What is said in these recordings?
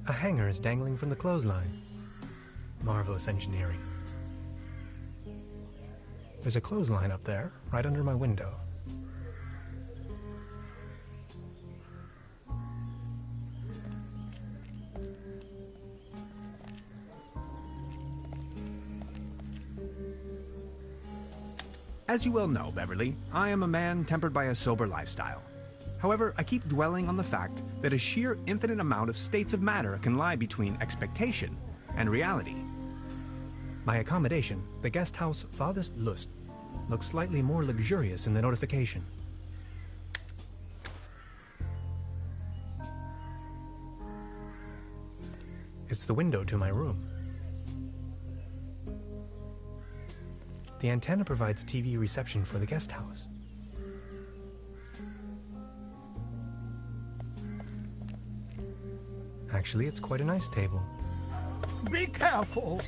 A hanger is dangling from the clothesline. Marvelous engineering. There's a clothesline up there, right under my window. As you well know, Beverly, I am a man tempered by a sober lifestyle. However, I keep dwelling on the fact that a sheer infinite amount of states of matter can lie between expectation and reality. My accommodation, the guest house Farthest Lust, looks slightly more luxurious in the notification. It's the window to my room. The antenna provides TV reception for the guest house. Actually, it's quite a nice table. Be careful!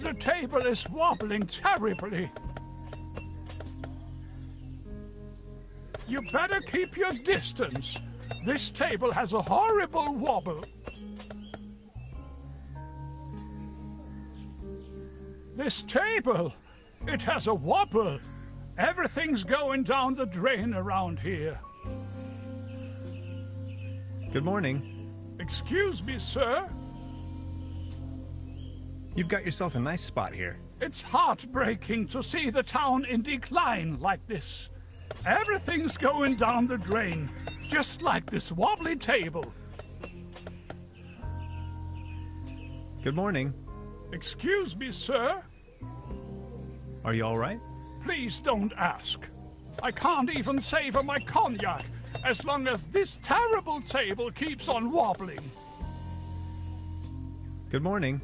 The table is wobbling terribly. You better keep your distance. This table has a horrible wobble. This table! It has a wobble. Everything's going down the drain around here. Good morning. Excuse me, sir. You've got yourself a nice spot here. It's heartbreaking to see the town in decline like this. Everything's going down the drain, just like this wobbly table. Good morning. Excuse me, sir. Are you all right? Please don't ask. I can't even savor my cognac as long as this terrible table keeps on wobbling. Good morning.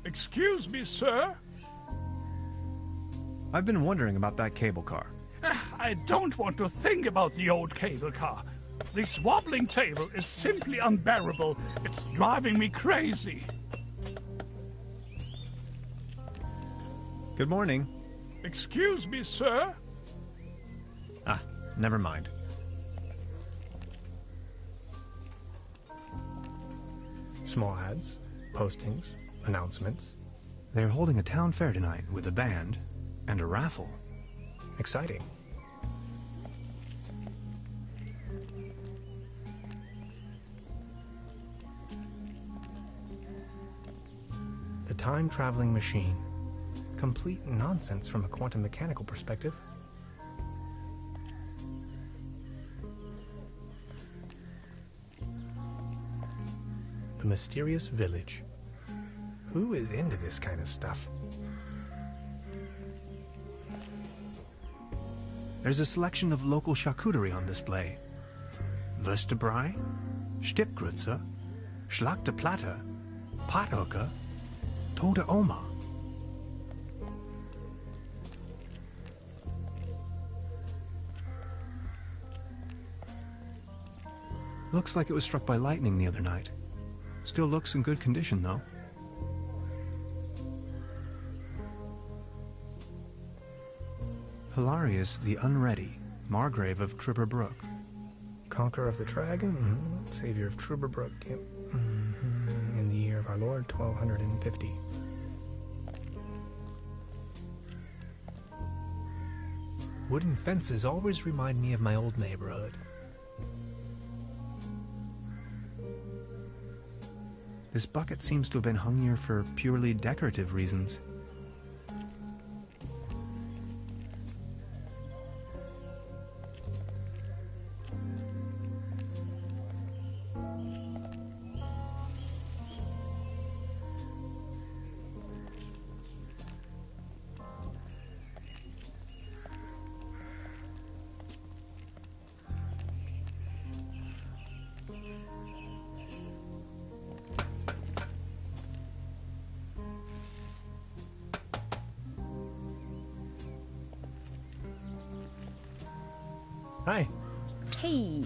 Excuse me, sir. I've been wondering about that cable car. I don't want to think about the old cable car. This wobbling table is simply unbearable. It's driving me crazy. Good morning. Excuse me, sir. Ah, never mind. Small ads, postings, announcements. They're holding a town fair tonight with a band and a raffle. Exciting. The time-traveling machine. Complete nonsense from a quantum mechanical perspective. The mysterious village. Who is into this kind of stuff? There's a selection of local charcuterie on display. Würstebrei, Stippgrütze, Schlachte Platte, Pathoke, Tote Oma. Looks like it was struck by lightning the other night. Still looks in good condition, though. Hilarious the Unready, Margrave of Truberbrook. Conqueror of the Dragon, Savior of Truberbrook, in the year of our Lord, 1250. Wooden fences always remind me of my old neighborhood. This bucket seems to have been hung here for purely decorative reasons. Hi. Hey.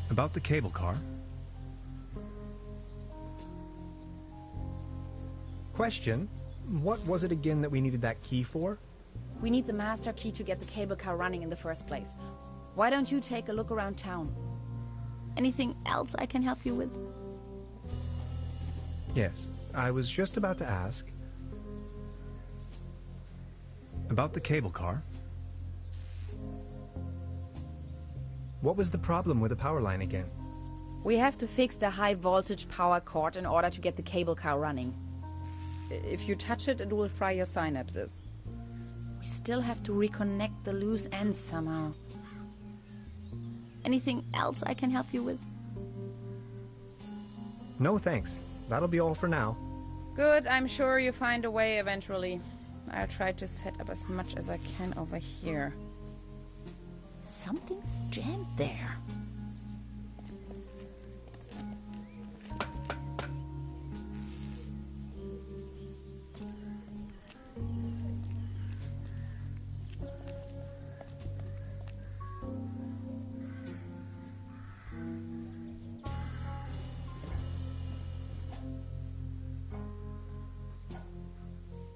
About the cable car. Question. What was it again that we needed that key for? We need the master key to get the cable car running in the first place. Why don't you take a look around town? Anything else I can help you with? Yes, I was just about to ask. About the cable car? What was the problem with the power line again? We have to fix the high voltage power cord in order to get the cable car running. If you touch it, it will fry your synapses. We still have to reconnect the loose ends somehow. Anything else I can help you with? No thanks. That'll be all for now. Good, I'm sure you find a way eventually. I'll try to set up as much as I can over here. Something's jammed there.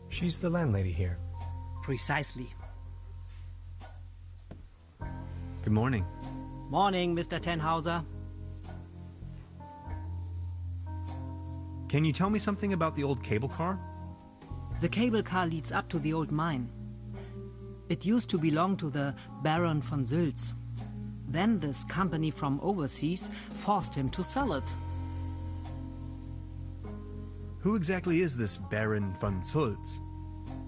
She's the landlady here. Precisely. Good morning. Morning, Mr. Tenhauser. Can you tell me something about the old cable car? The cable car leads up to the old mine. It used to belong to the Baron von Sülz. Then this company from overseas forced him to sell it. Who exactly is this Baron von Sülz?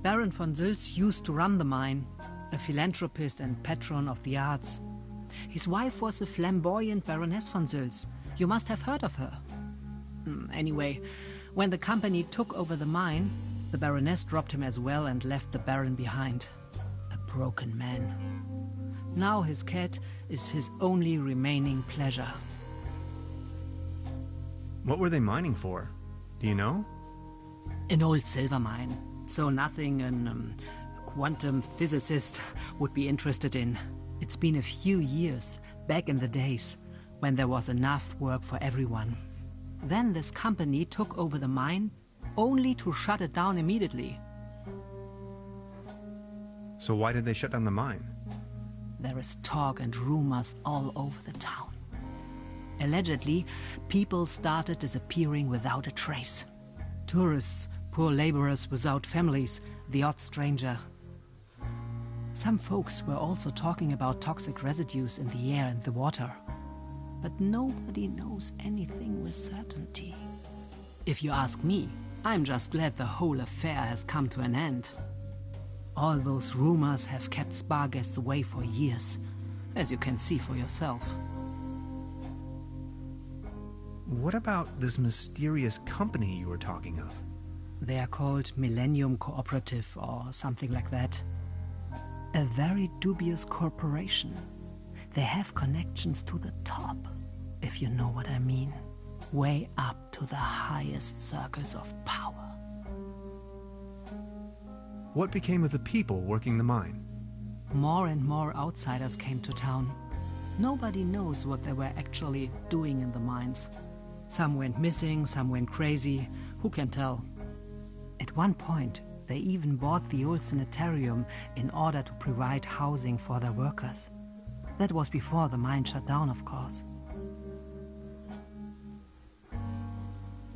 Baron von Sülz used to run the mine, a philanthropist and patron of the arts. His wife was a flamboyant Baroness von Sülz. You must have heard of her. Anyway, when the company took over the mine, the Baroness dropped him as well and left the Baron behind. A broken man. Now his cat is his only remaining pleasure. What were they mining for? Do you know? An old silver mine. So nothing a quantum physicist would be interested in. It's been a few years, back in the days, when there was enough work for everyone. Then this company took over the mine, only to shut it down immediately. So why did they shut down the mine? There is talk and rumors all over the town. Allegedly, people started disappearing without a trace. Tourists, poor laborers without families, the odd stranger. Some folks were also talking about toxic residues in the air and the water. But nobody knows anything with certainty. If you ask me, I'm just glad the whole affair has come to an end. All those rumors have kept spa guests away for years, as you can see for yourself. What about this mysterious company you were talking of? They are called Millennium Cooperative or something like that. A very dubious corporation. They have connections to the top, if you know what I mean. Way up to the highest circles of power. What became of the people working the mine? More and more outsiders came to town. Nobody knows what they were actually doing in the mines. Some went missing, some went crazy. Who can tell? At one point, they even bought the old sanitarium in order to provide housing for their workers. That was before the mine shut down, of course.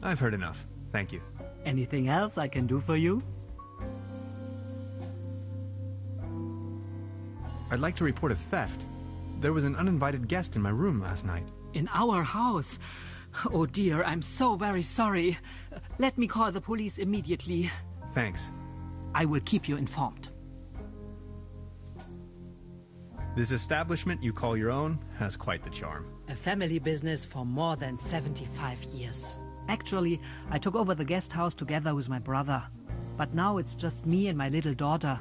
I've heard enough. Thank you. Anything else I can do for you? I'd like to report a theft. There was an uninvited guest in my room last night. In our house? Oh dear, I'm so very sorry. Let me call the police immediately. Thanks. I will keep you informed. This establishment you call your own has quite the charm. A family business for more than 75 years. Actually, I took over the guest house together with my brother. But now it's just me and my little daughter.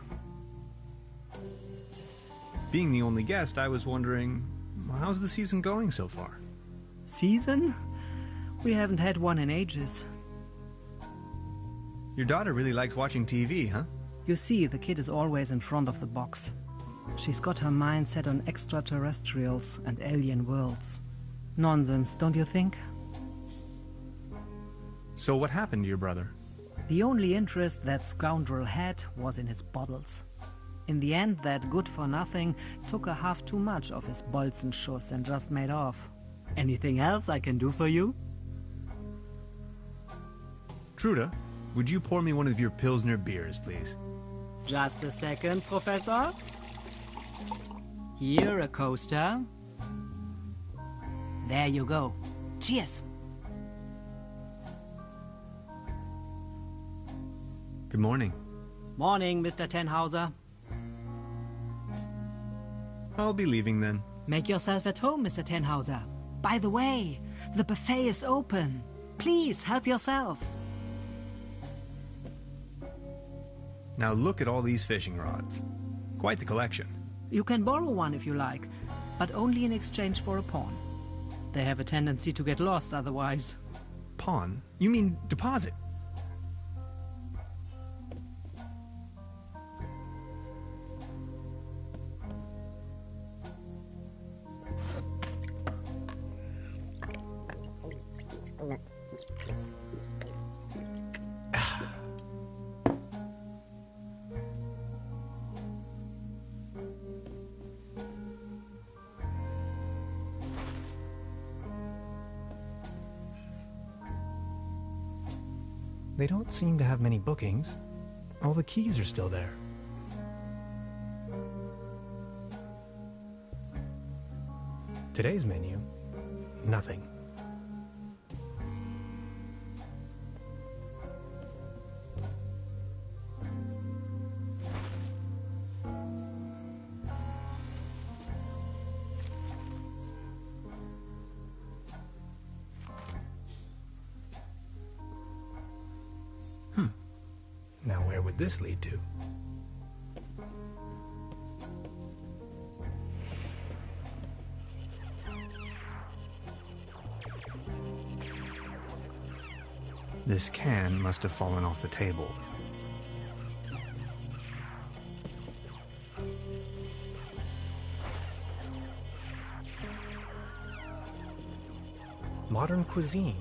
Being the only guest, I was wondering, how's the season going so far? Season? We haven't had one in ages. Your daughter really likes watching TV, huh? You see, the kid is always in front of the box. She's got her mind set on extraterrestrials and alien worlds. Nonsense, don't you think? So what happened to your brother? The only interest that scoundrel had was in his bottles. In the end, that good-for-nothing took a half too much of his Bolzenschuss and just made off. Anything else I can do for you? Truda, would you pour me one of your Pilsner beers, please? Just a second, Professor. Here, a coaster. There you go. Cheers. Good morning. Morning, Mr. Tenhauser. I'll be leaving then. Make yourself at home, Mr. Tenhauser. By the way, the buffet is open. Please help yourself. Now look at all these fishing rods. Quite the collection. You can borrow one if you like, but only in exchange for a pawn. They have a tendency to get lost otherwise. Pawn? You mean deposit? They don't seem to have many bookings. All the keys are still there. Today's menu, nothing. Now where would this lead to? This can must have fallen off the table. Modern cuisine.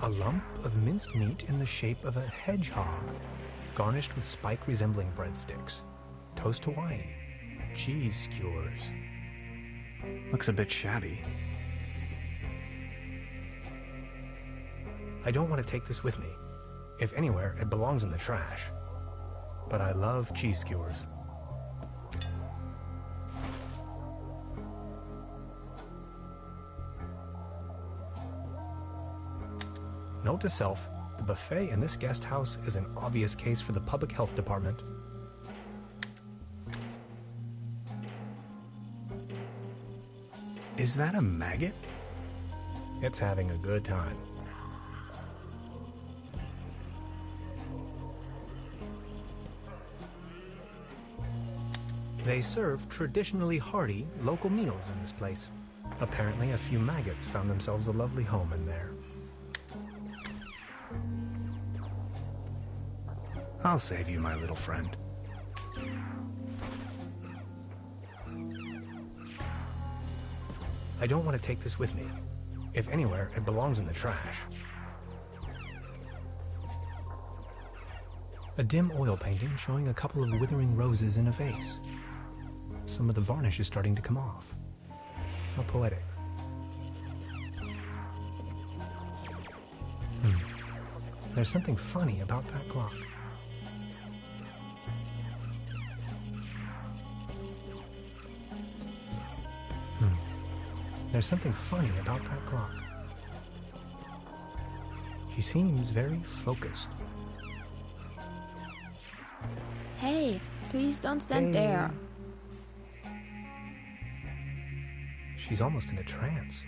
A lump of minced meat in the shape of a hedgehog, garnished with spike resembling breadsticks. Toast Hawaii. Cheese skewers. Looks a bit shabby. I don't want to take this with me. If anywhere, it belongs in the trash. But I love cheese skewers. Note to self, the buffet in this guest house is an obvious case for the public health department. Is that a maggot? It's having a good time. They serve traditionally hearty local meals in this place. Apparently, a few maggots found themselves a lovely home in there. I'll save you, my little friend. I don't want to take this with me. If anywhere, it belongs in the trash. A dim oil painting showing a couple of withering roses in a vase. Some of the varnish is starting to come off. How poetic. There's something funny about that clock. There's something funny about that clock. She seems very focused. Hey, please don't stand there. She's almost in a trance.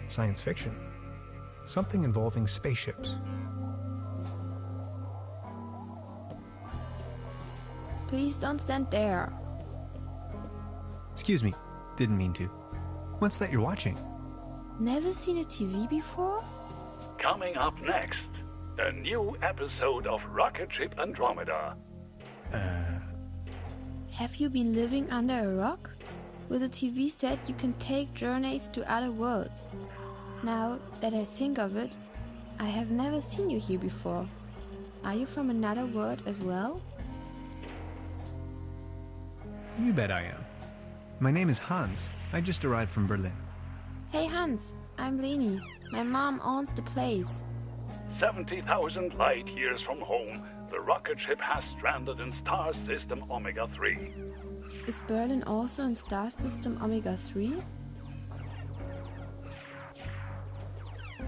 Science fiction. Something involving spaceships. Please don't stand there. Excuse me, didn't mean to. What's that you're watching? Never seen a TV before? Coming up next, a new episode of Rocket Ship Andromeda. Have you been living under a rock? With a TV set, you can take journeys to other worlds. Now that I think of it, I have never seen you here before. Are you from another world as well? You bet I am. My name is Hans. I just arrived from Berlin. Hey Hans, I'm Leni. My mom owns the place. 70,000 light years from home, the rocket ship has stranded in star system Omega 3. Is Berlin also in star system Omega 3?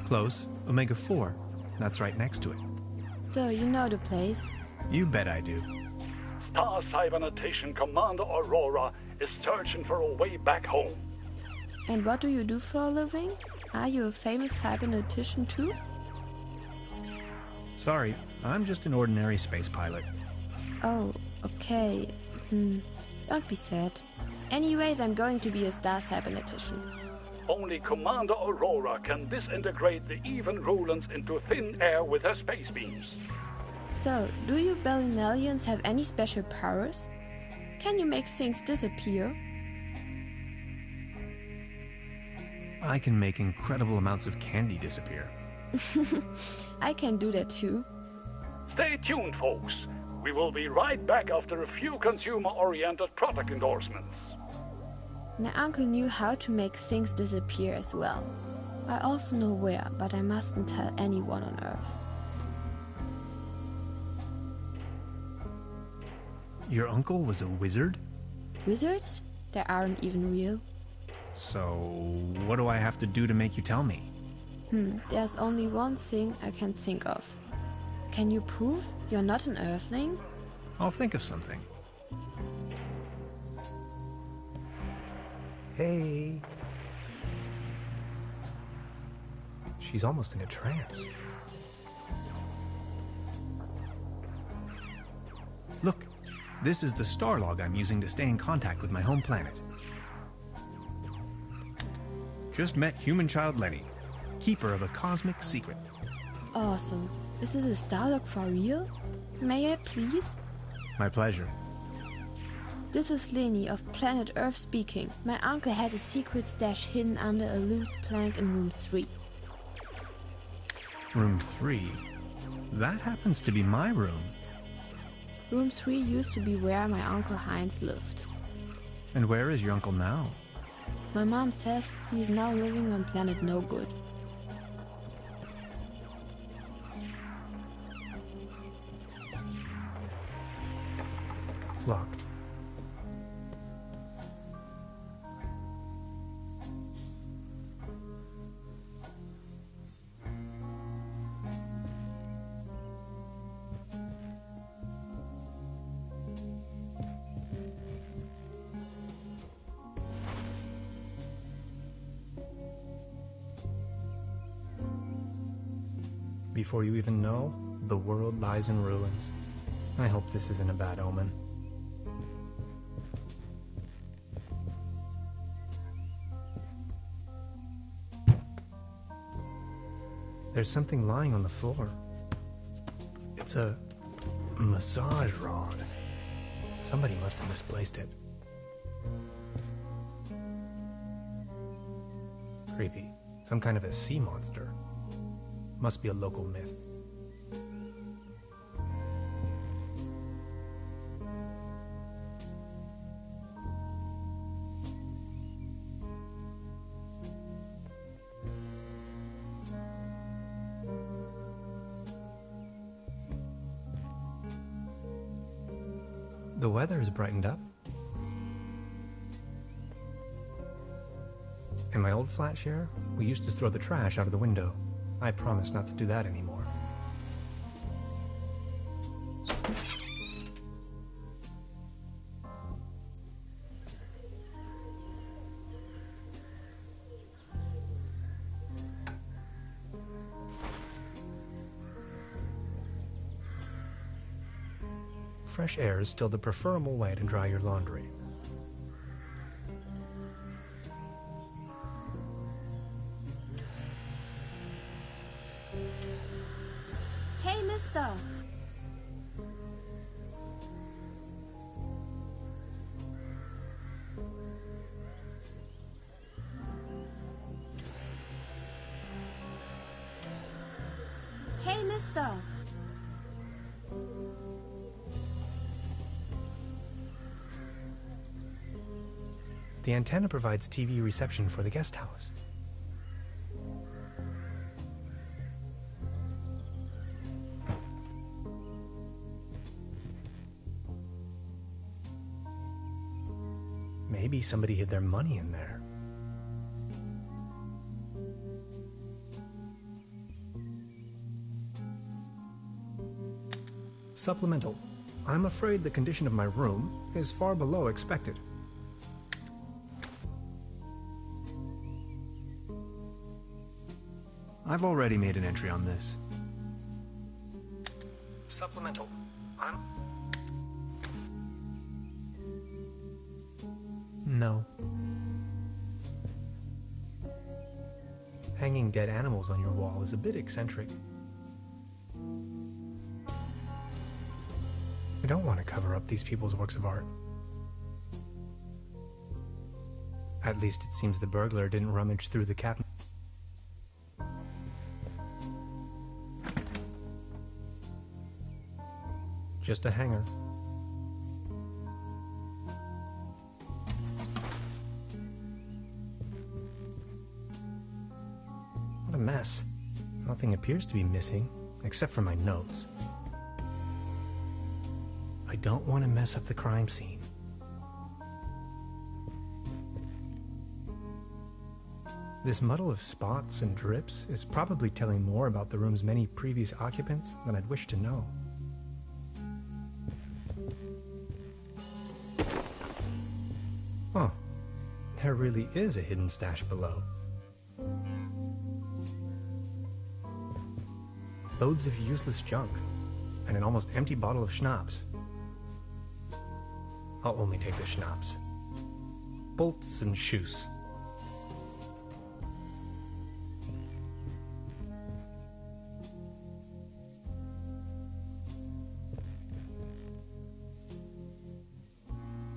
Close. Omega 4. That's right next to it. So you know the place? You bet I do. Star Cybernetation Commander Aurora is searching for a way back home. And what do you do for a living? Are you a famous cybernetician too? Sorry, I'm just an ordinary space pilot. Oh, okay. Don't be sad. Anyways, I'm going to be a star cybernetician. Only Commander Aurora can disintegrate the even Rulans into thin air with her space beams. So, do you Berlinalians have any special powers? Can you make things disappear? I can make incredible amounts of candy disappear. I can do that too. Stay tuned, folks. We will be right back after a few consumer-oriented product endorsements. My uncle knew how to make things disappear as well. I also know where, but I mustn't tell anyone on Earth. Your uncle was a wizard? Wizards? They aren't even real. So, what do I have to do to make you tell me? There's only one thing I can think of. Can you prove you're not an Earthling? I'll think of something. Hey. She's almost in a trance. Look, this is the star log I'm using to stay in contact with my home planet. Just met human child Lenny, keeper of a cosmic secret. Awesome. Is this a star log for real? May I please? My pleasure. This is Leni of planet Earth speaking. My uncle had a secret stash hidden under a loose plank in room 3. Room 3? That happens to be my room. Room 3 used to be where my uncle Heinz lived. And where is your uncle now? My mom says he is now living on planet No Good. Locked. Before you even know, the world lies in ruins. I hope this isn't a bad omen. There's something lying on the floor. It's a massage rod. Somebody must have misplaced it. Creepy. Some kind of a sea monster. Must be a local myth. The weather has brightened up. In my old flat share, we used to throw the trash out of the window. I promise not to do that anymore. Fresh air is still the preferable way to dry your laundry. Hey, mister! Hey, mister! The antenna provides TV reception for the guest house. Maybe somebody hid their money in there. Supplemental. I'm afraid the condition of my room is far below expected. I've already made an entry on this. Supplemental. No. Hanging dead animals on your wall is a bit eccentric. I don't want to cover up these people's works of art. At least it seems the burglar didn't rummage through the cabinet. Just a hanger. What a mess. Nothing appears to be missing, except for my notes. I don't want to mess up the crime scene. This muddle of spots and drips is probably telling more about the room's many previous occupants than I'd wish to know. Huh. There really is a hidden stash below. Loads of useless junk, and an almost empty bottle of schnapps. I'll only take the schnapps. Bolts and shoes.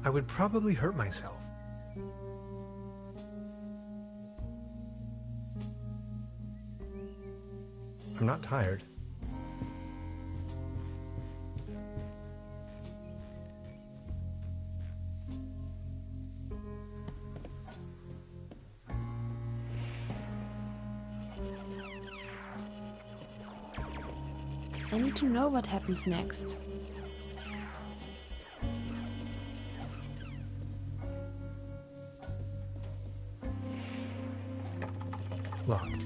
I would probably hurt myself. I'm not tired. I need to know what happens next. Locked.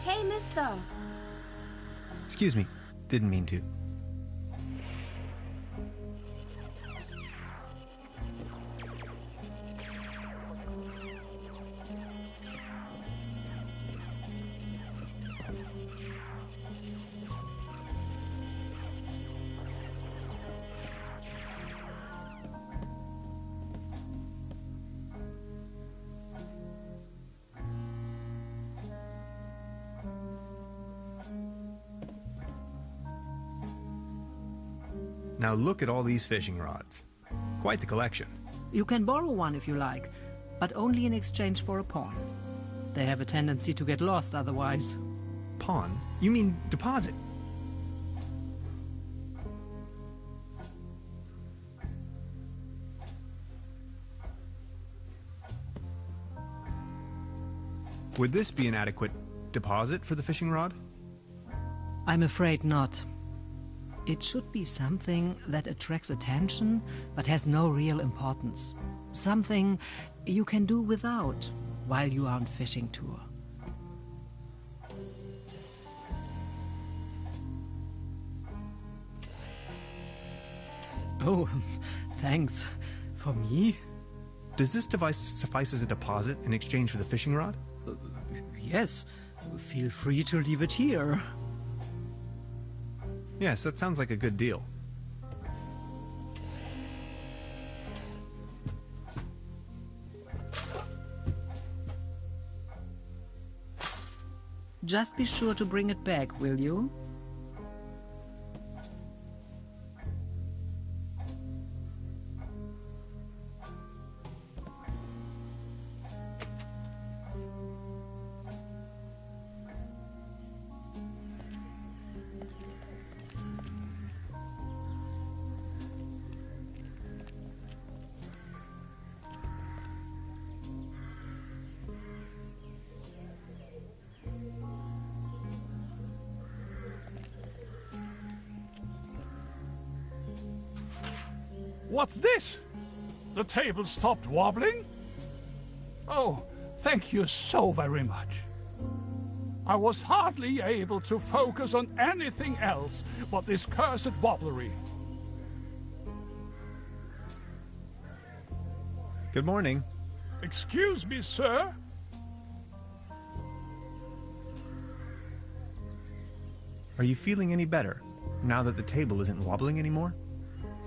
Hey, mister! Excuse me, didn't mean to. Now look at all these fishing rods. Quite the collection. You can borrow one if you like, but only in exchange for a pawn. They have a tendency to get lost otherwise. Pawn? You mean deposit? Would this be an adequate deposit for the fishing rod? I'm afraid not. It should be something that attracts attention, but has no real importance. Something you can do without while you are on fishing tour. Oh, thanks. For me? Does this device suffice as a deposit in exchange for the fishing rod? Yes. Feel free to leave it here. Yes, that sounds like a good deal. Just be sure to bring it back, will you? What's this? The table stopped wobbling? Oh, thank you so very much. I was hardly able to focus on anything else but this cursed wobblery. Good morning. Excuse me, sir? Are you feeling any better now that the table isn't wobbling anymore?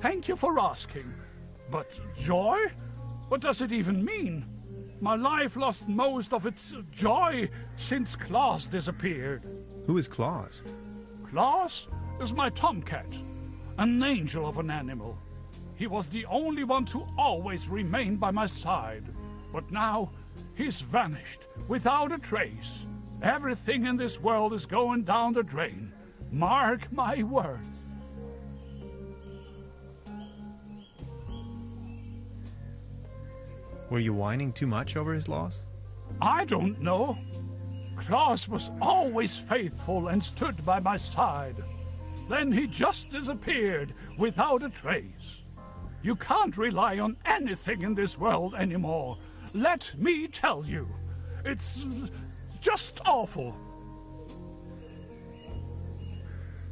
Thank you for asking. But joy? What does it even mean? My life lost most of its joy since Claus disappeared. Who is Claus? Claus is my tomcat, an angel of an animal. He was the only one to always remain by my side. But now, he's vanished, without a trace. Everything in this world is going down the drain. Mark my words. Were you whining too much over his loss? I don't know. Claus was always faithful and stood by my side. Then he just disappeared without a trace. You can't rely on anything in this world anymore. Let me tell you. It's just awful.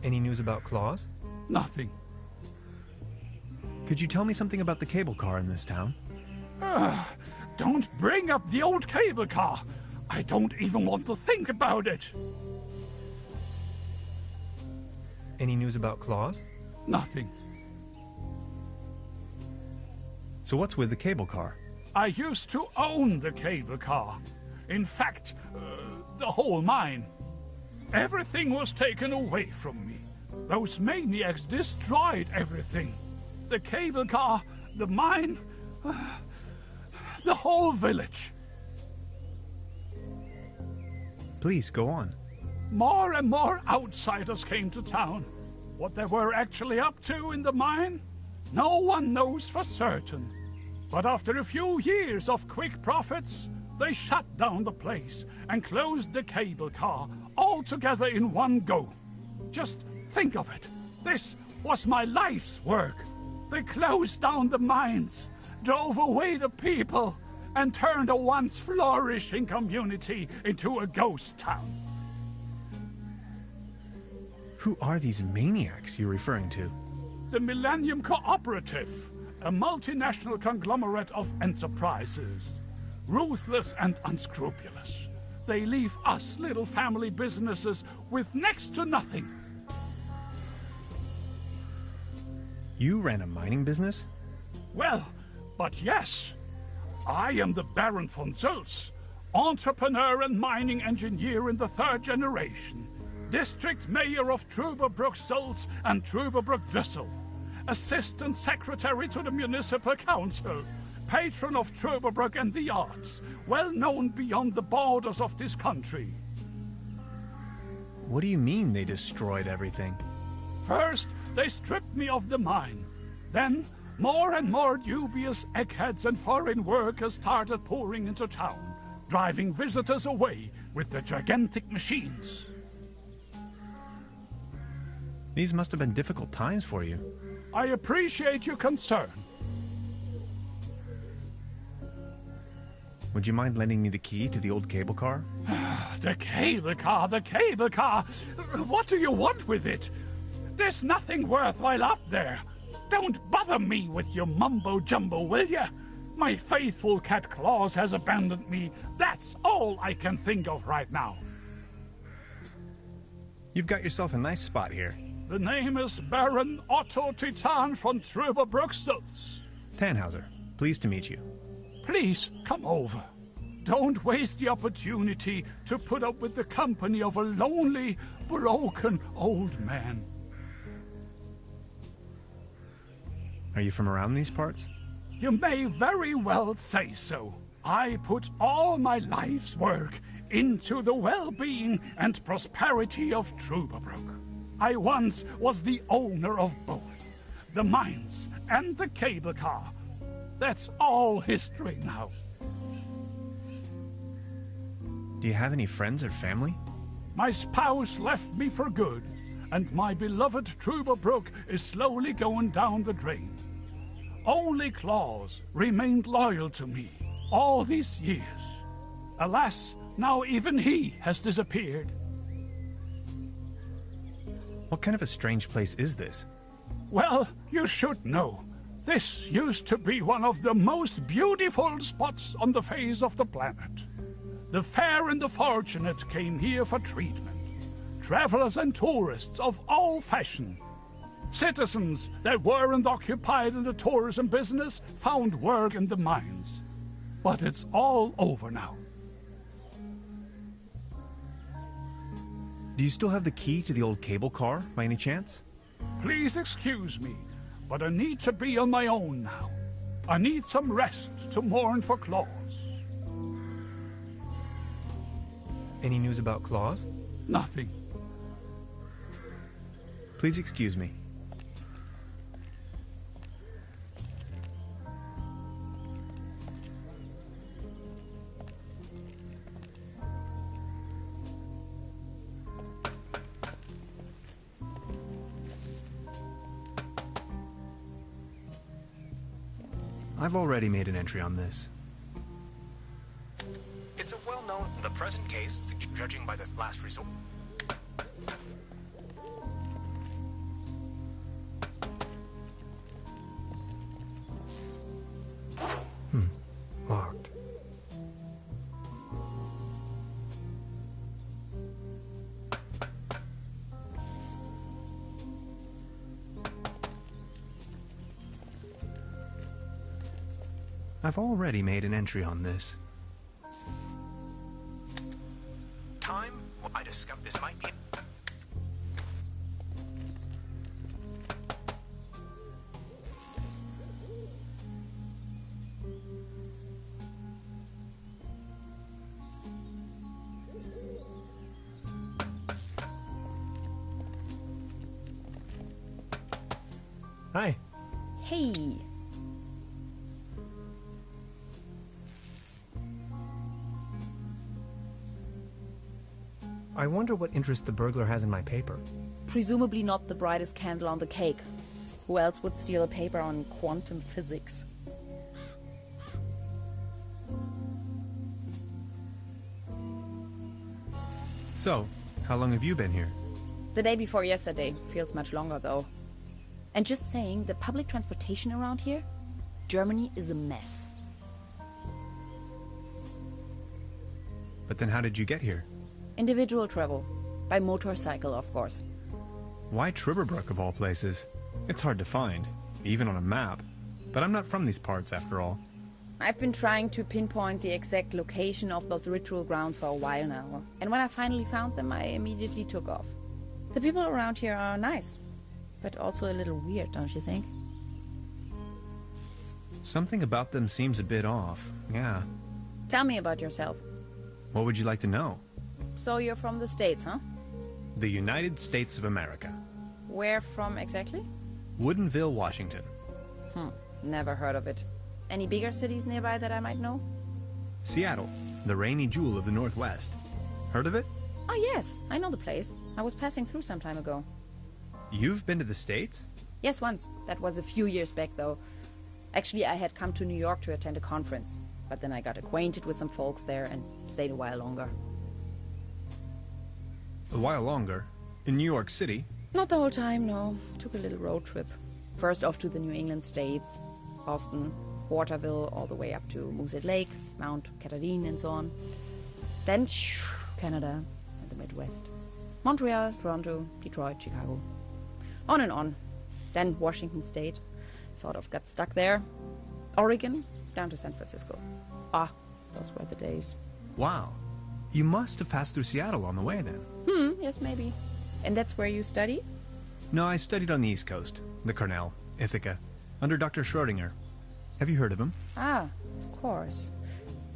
Any news about Claus? Nothing. Could you tell me something about the cable car in this town? Don't bring up the old cable car. I don't even want to think about it. Any news about Claus? Nothing. So what's with the cable car? I used to own the cable car. In fact, the whole mine. Everything was taken away from me. Those maniacs destroyed everything. The cable car, the mine, the whole village. Please, go on. More and more outsiders came to town. What they were actually up to in the mine, no one knows for certain. But after a few years of quick profits, they shut down the place and closed the cable car all together in one go. Just think of it. This was my life's work. They closed down the mines, drove away the people, and turned a once flourishing community into a ghost town. Who are these maniacs you're referring to? The Millennium Cooperative, a multinational conglomerate of enterprises. Ruthless and unscrupulous. They leave us little family businesses with next to nothing. You ran a mining business? Well, but yes. I am the Baron von Sulz, entrepreneur and mining engineer in the third generation, district mayor of Truberbrook Sulz and Truberbrook Düssel, assistant secretary to the municipal council, patron of Truberbrook and the arts, well known beyond the borders of this country. What do you mean they destroyed everything? First, they stripped me of the mine. Then, more and more dubious eggheads and foreign workers started pouring into town, driving visitors away with their gigantic machines. These must have been difficult times for you. I appreciate your concern. Would you mind lending me the key to the old cable car? The cable car, the cable car! What do you want with it? There's nothing worthwhile up there. Don't bother me with your mumbo-jumbo, will ya? My faithful cat Claus has abandoned me. That's all I can think of right now. You've got yourself a nice spot here. The name is Baron Otto Titan von Truberbrook Sulz. Tannhauser, pleased to meet you. Please, come over. Don't waste the opportunity to put up with the company of a lonely, broken old man. Are you from around these parts? You may very well say so. I put all my life's work into the well-being and prosperity of Truberbrook. I once was the owner of both, the mines and the cable car. That's all history now. Do you have any friends or family? My spouse left me for good, and my beloved Truberbrook is slowly going down the drain. only Claus remained loyal to me all these years. Alas, now even he has disappeared. What kind of a strange place is this? Well, you should know. This used to be one of the most beautiful spots on the face of the planet. The fair and the fortunate came here for treatment. Travelers and tourists of all fashion. Citizens that weren't occupied in the tourism business found work in the mines. But it's all over now. Do you still have the key to the old cable car, by any chance? Please excuse me, but I need to be on my own now. I need some rest to mourn for Claus. Any news about Claus? Nothing. Please excuse me. I've already made an entry on this. It's a well-known, the present case, judging by the last result. Locked. I've already made an entry on this. Time? Well, I discovered this might be... Hi. Hey. I wonder what interest the burglar has in my paper. Presumably not the brightest candle on the cake. Who else would steal a paper on quantum physics? So, how long have you been here? The day before yesterday. Feels much longer though. And just saying, the public transportation around here, Germany is a mess. But then how did you get here? Individual travel. By motorcycle, of course. Why Truberbrook of all places? It's hard to find, even on a map. But I'm not from these parts after all. I've been trying to pinpoint the exact location of those ritual grounds for a while now. And when I finally found them, I immediately took off. The people around here are nice. But also a little weird, don't you think? Something about them seems a bit off, yeah. Tell me about yourself. What would you like to know? So you're from the States, huh? The United States of America. Where from exactly? Woodinville, Washington. Never heard of it. Any bigger cities nearby that I might know? Seattle, the rainy jewel of the Northwest. Heard of it? Oh yes, I know the place. I was passing through some time ago. You've been to the States? Yes, once. That was a few years back, though. Actually, I had come to New York to attend a conference. But then I got acquainted with some folks there and stayed a while longer. A while longer? In New York City? Not the whole time, no. Took a little road trip. First off to the New England states. Boston, Waterville, all the way up to Moosehead Lake, Mount Catherine and so on. Then, Canada and the Midwest. Montreal, Toronto, Detroit, Chicago. On and on. Then Washington State. Sort of got stuck there. Oregon, down to San Francisco. Ah, those were the days. Wow. You must have passed through Seattle on the way then. Yes, maybe. And that's where you study? No, I studied on the East Coast. The Cornell, Ithaca, under Dr. Schrodinger. Have you heard of him? Ah, of course.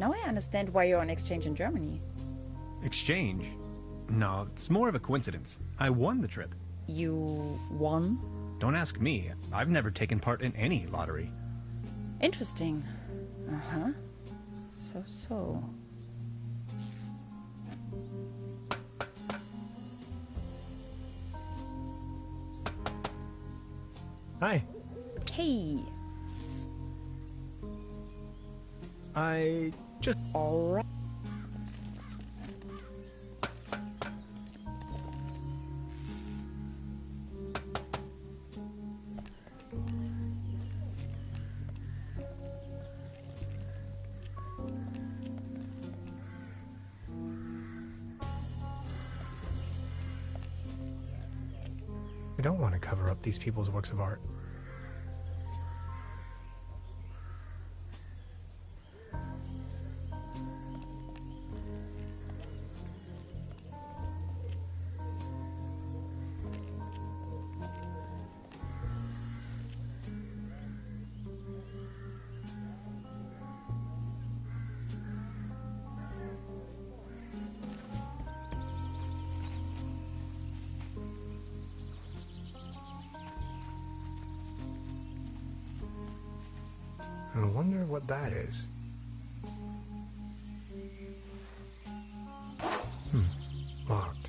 Now I understand why you're on exchange in Germany. Exchange? No, it's more of a coincidence. I won the trip. You won? Don't ask me. I've never taken part in any lottery. Interesting. Uh-huh. So. Hi. Hey. I just... All right. I don't want to cover up these people's works of art. I wonder what that is. Locked.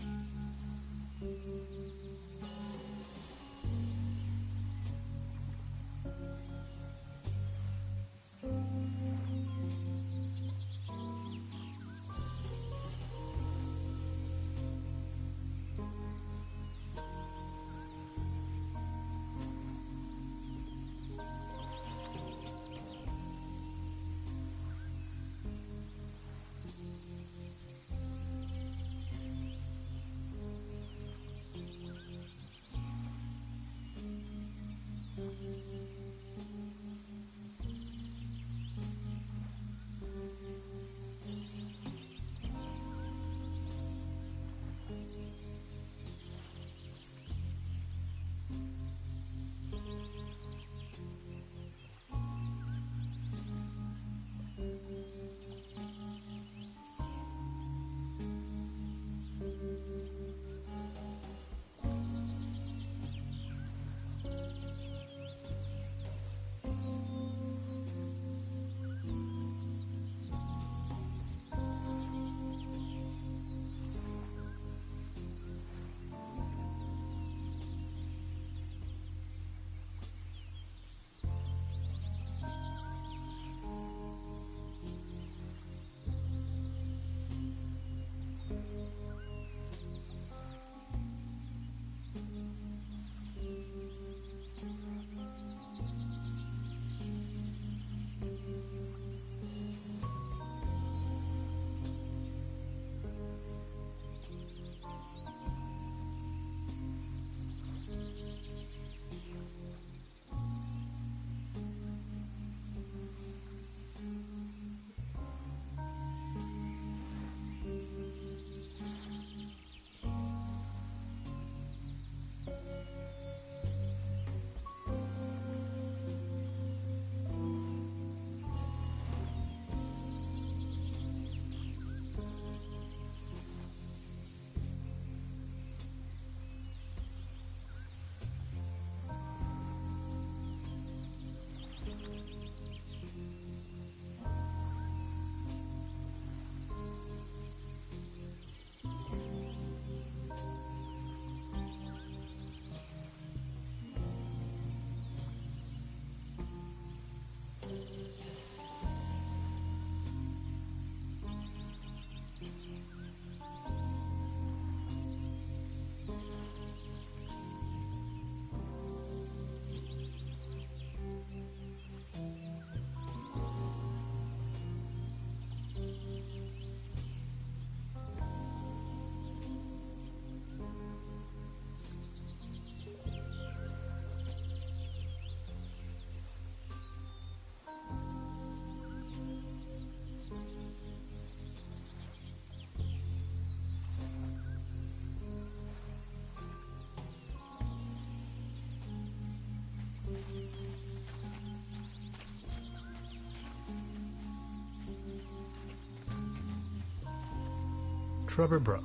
Truberbrook,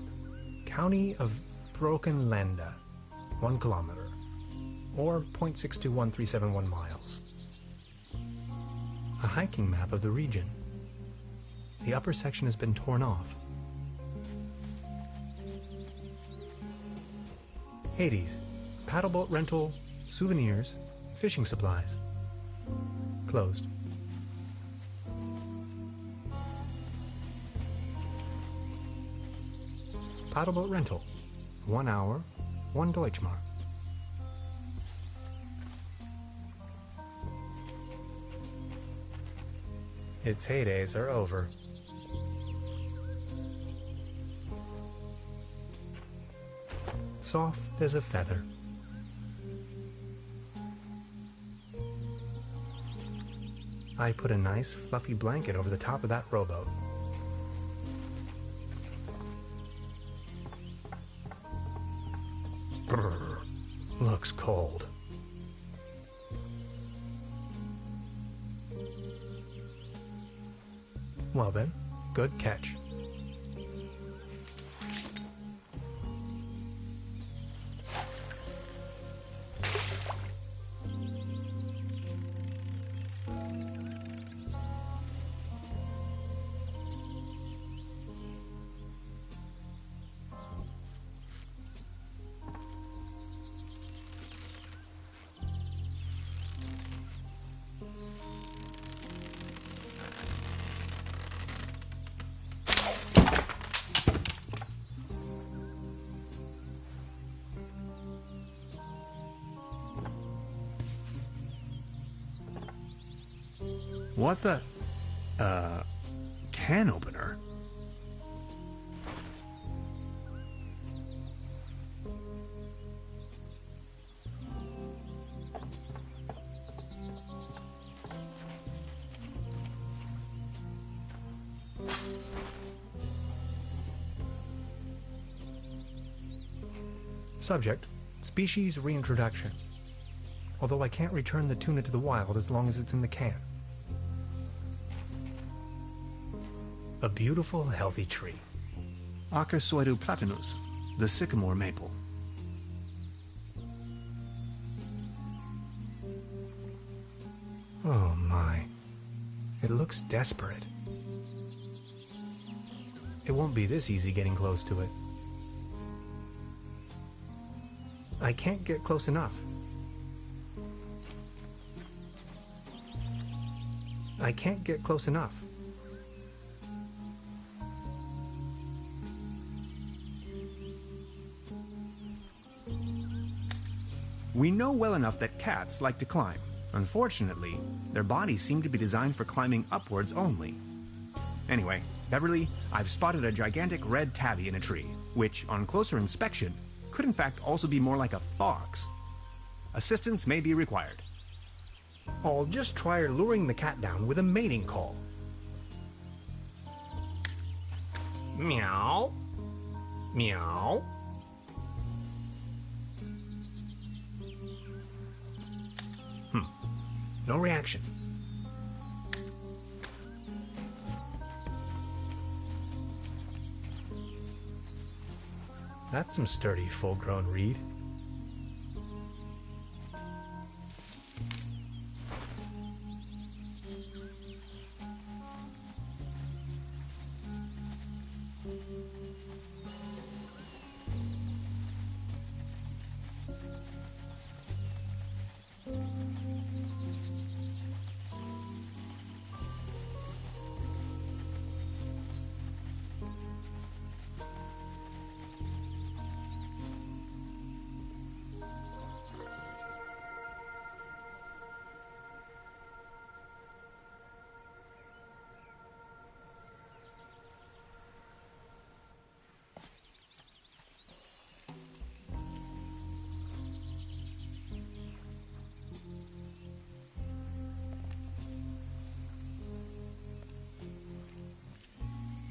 County of Brokenlanda, 1 kilometer, or 0.621371 miles. A hiking map of the region. The upper section has been torn off. Hades, paddleboat rental, souvenirs, fishing supplies. Closed. Paddleboat rental. 1 hour, 1 Deutschmark. Its heydays are over. Soft as a feather. I put a nice fluffy blanket over the top of that rowboat. Brr, looks cold. Well then, good catch. What the? Can opener? Subject, species reintroduction. Although I can't return the tuna to the wild as long as it's in the can. A beautiful, healthy tree. Acasoidu platanus, the sycamore maple. Oh my. It looks desperate. It won't be this easy getting close to it. I can't get close enough. I can't get close enough. We know well enough that cats like to climb. Unfortunately, their bodies seem to be designed for climbing upwards only. Anyway, Beverly, I've spotted a gigantic red tabby in a tree, which, on closer inspection, could in fact also be more like a fox. Assistance may be required. I'll just try luring the cat down with a mating call. Meow. Meow. No reaction. That's some sturdy, full-grown reed.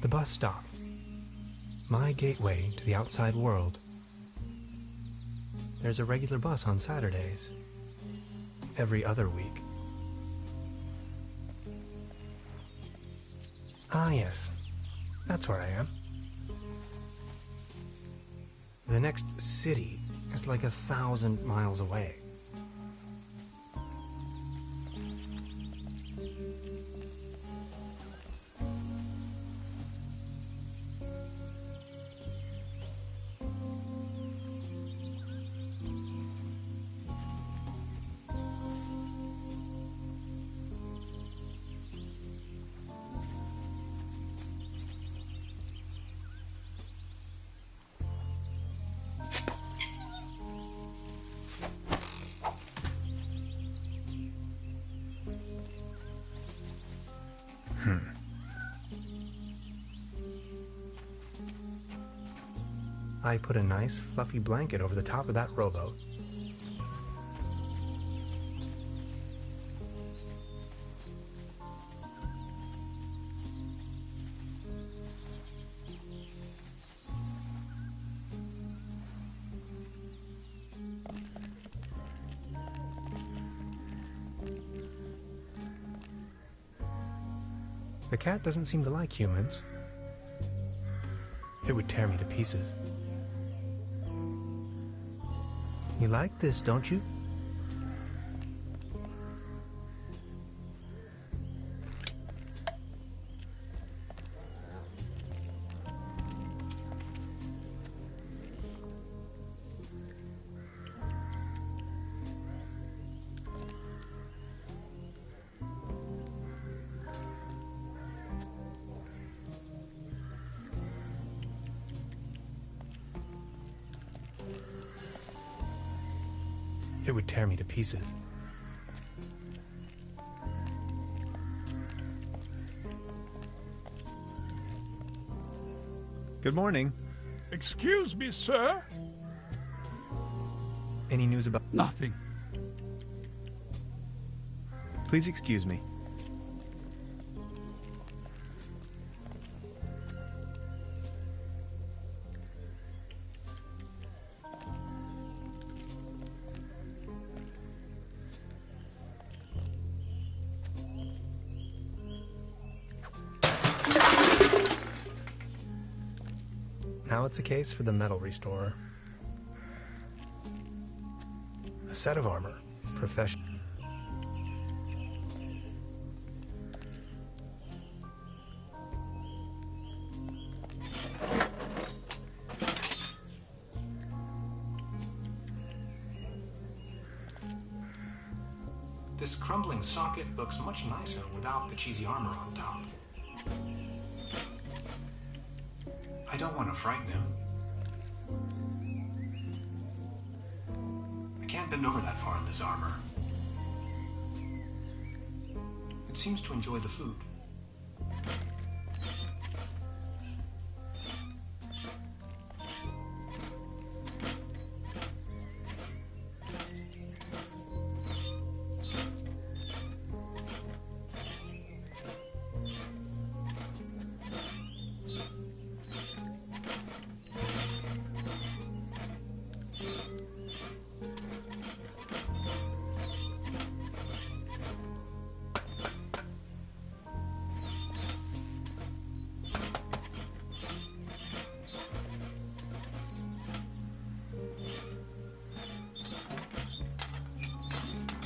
The bus stop. My gateway to the outside world. There's a regular bus on Saturdays. Every other week. Ah, yes. That's where I am. The next city is like 1,000 miles away. I put a nice fluffy blanket over the top of that rowboat. The cat doesn't seem to like humans. It would tear me to pieces. You like this, don't you? It would tear me to pieces. Good morning. Excuse me, sir? Any news about... Nothing. Please excuse me. Now it's a case for the metal restorer. A set of armor. Professional. This crumbling socket looks much nicer without the cheesy armor on top. I don't want to frighten him. I can't bend over that far in this armor. It seems to enjoy the food.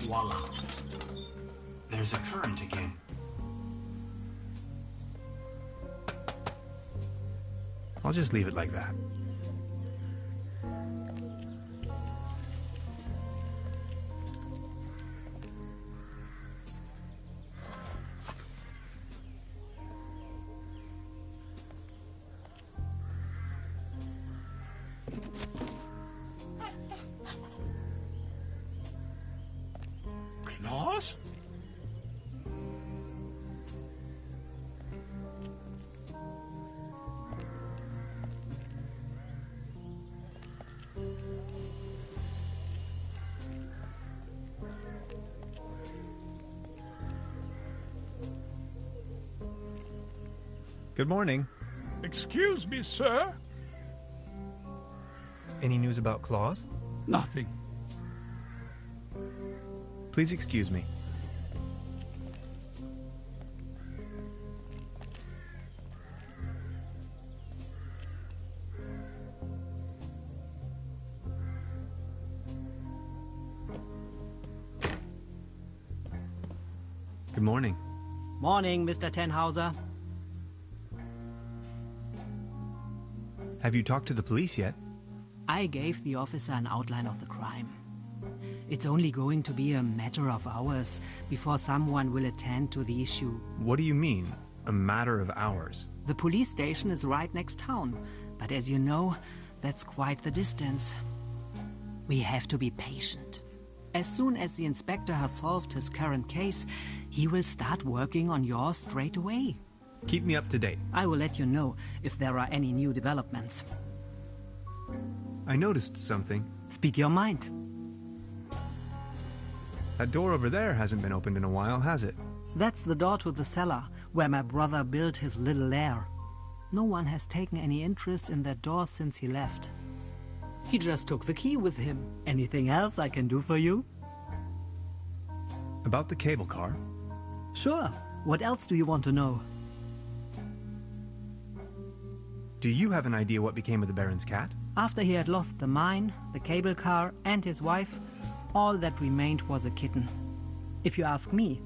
Voila. There's a current again. I'll just leave it like that. Claus? Good morning. Excuse me, sir? Any news about Claus? Nothing. Please excuse me. Good morning. Morning, Mr. Tenhauser. Have you talked to the police yet? I gave the officer an outline of the crime. It's only going to be a matter of hours before someone will attend to the issue. What do you mean, a matter of hours? The police station is right next town, but as you know, that's quite the distance. We have to be patient. As soon as the inspector has solved his current case, he will start working on yours straight away. Keep me up to date. I will let you know if there are any new developments. I noticed something. Speak your mind. That door over there hasn't been opened in a while, has it? That's the door to the cellar, where my brother built his little lair. No one has taken any interest in that door since he left. He just took the key with him. Anything else I can do for you? About the cable car? Sure. What else do you want to know? Do you have an idea what became of the Baron's cat? After he had lost the mine, the cable car, and his wife, all that remained was a kitten. If you ask me,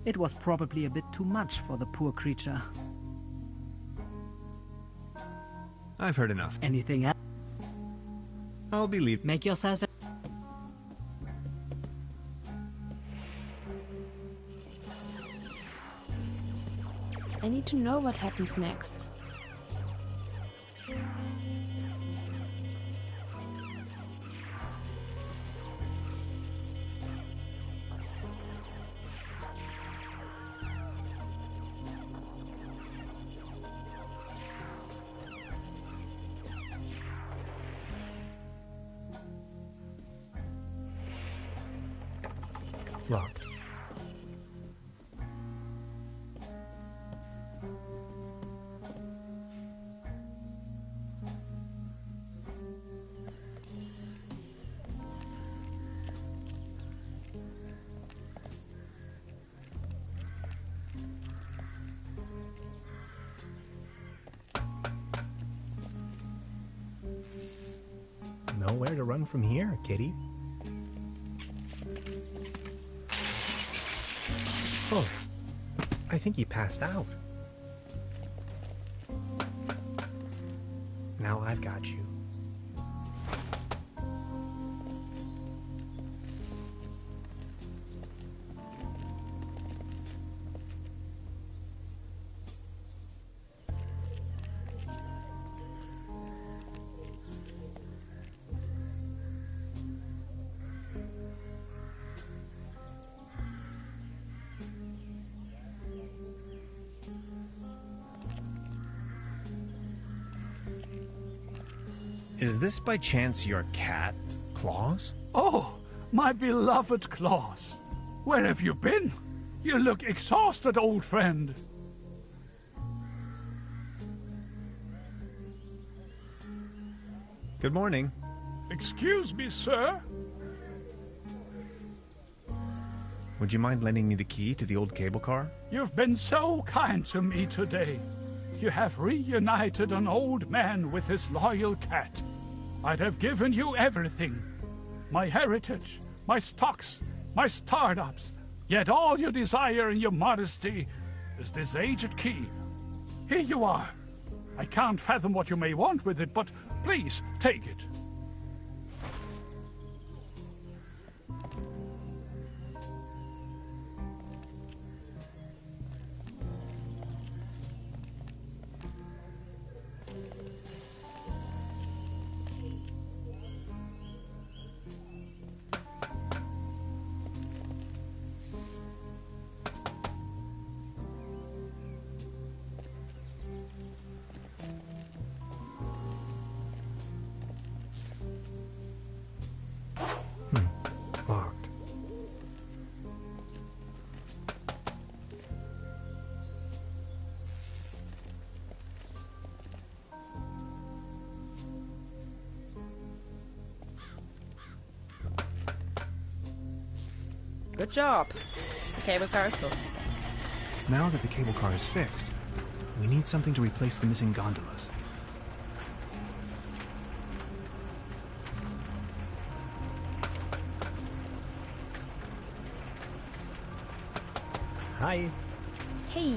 it was probably a bit too much for the poor creature. I've heard enough. Anything else? I'll be leaving. Make yourself... I need to know what happens next. Locked. Nowhere to run from here, kitty. Oh, I think he passed out. Now I've got you. Is this by chance your cat, Claus? Oh, my beloved Claus. Where have you been? You look exhausted, old friend. Good morning. Excuse me, sir. Would you mind lending me the key to the old cable car? You've been so kind to me today. You have reunited an old man with his loyal cat. I'd have given you everything. My heritage, my stocks, my startups. Yet all you desire in your modesty is this aged key. Here you are. I can't fathom what you may want with it, but please take it. Locked. Good job. The cable car is built. Now that the cable car is fixed, we need something to replace the missing gondolas. Hi. Hey.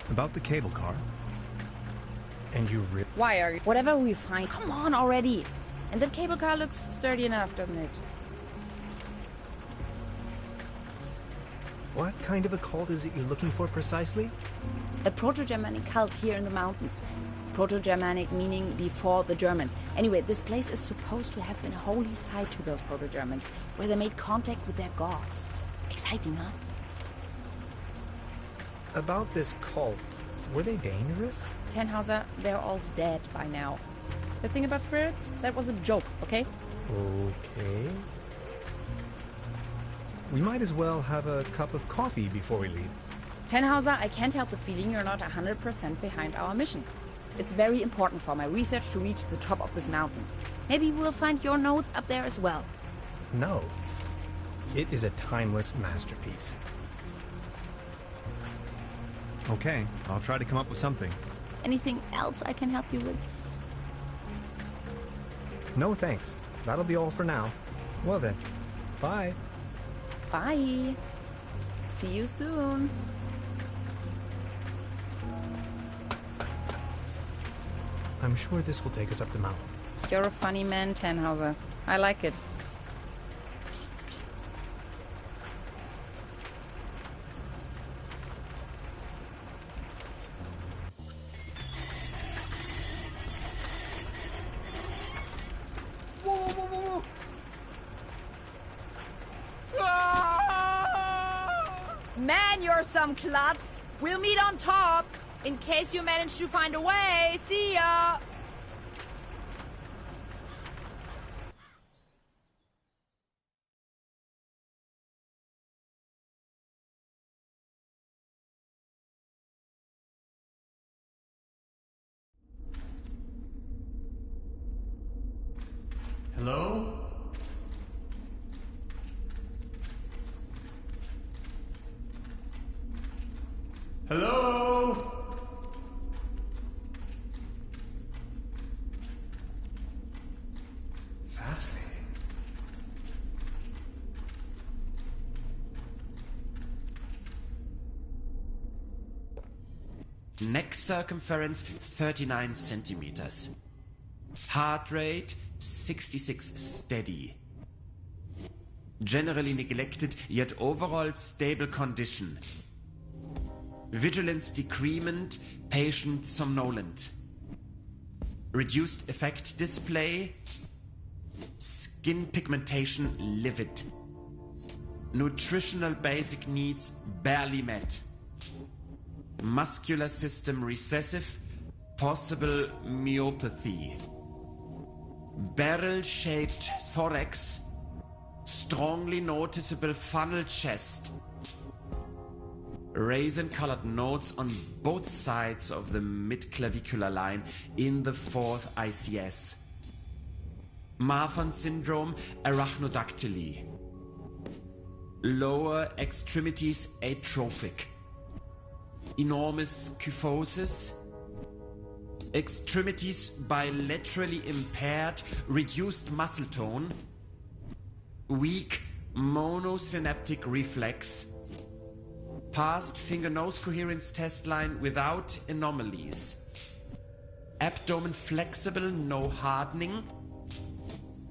About the cable car? And you rip. Why are you... Whatever we find, come on already. And that cable car looks sturdy enough, doesn't it? What kind of a cult is it you're looking for precisely? A Proto-Germanic cult here in the mountains. Proto-Germanic meaning before the Germans. Anyway, this place is supposed to have been a holy site to those Proto-Germans, where they made contact with their gods. Exciting, huh? About this cult, Were they dangerous? Tannhauser, they're all dead by now. The thing about spirits, that was a joke, okay? Okay. We might as well have a cup of coffee before we leave. Tannhauser, I can't help the feeling you're not 100% behind our mission. It's very important for my research to reach the top of this mountain. Maybe we'll find your notes up there as well. Notes? It is a timeless masterpiece. Okay, I'll try to come up with something. Anything else I can help you with? No thanks. That'll be all for now. Well then, bye. Bye. See you soon. I'm sure this will take us up the mountain. You're a funny man, Tannhauser. I like it. Man, you're some klutz. We'll meet on top. In case you manage to find a way. See ya! Hello? Hello? Fascinating. Neck circumference 39 centimeters. Heart rate 66 steady. Generally neglected, yet overall stable condition. Vigilance decrement, patient somnolent. Reduced effect display. Skin pigmentation livid. Nutritional basic needs barely met. Muscular system recessive, possible myopathy. Barrel-shaped thorax, strongly noticeable funnel chest. Raisin-colored nodes on both sides of the mid-clavicular line in the 4th ICS. Marfan syndrome, arachnodactyly. Lower extremities atrophic. Enormous kyphosis. Extremities bilaterally impaired, reduced muscle tone. Weak monosynaptic reflex. Past finger-nose coherence test line without anomalies. Abdomen flexible, no hardening.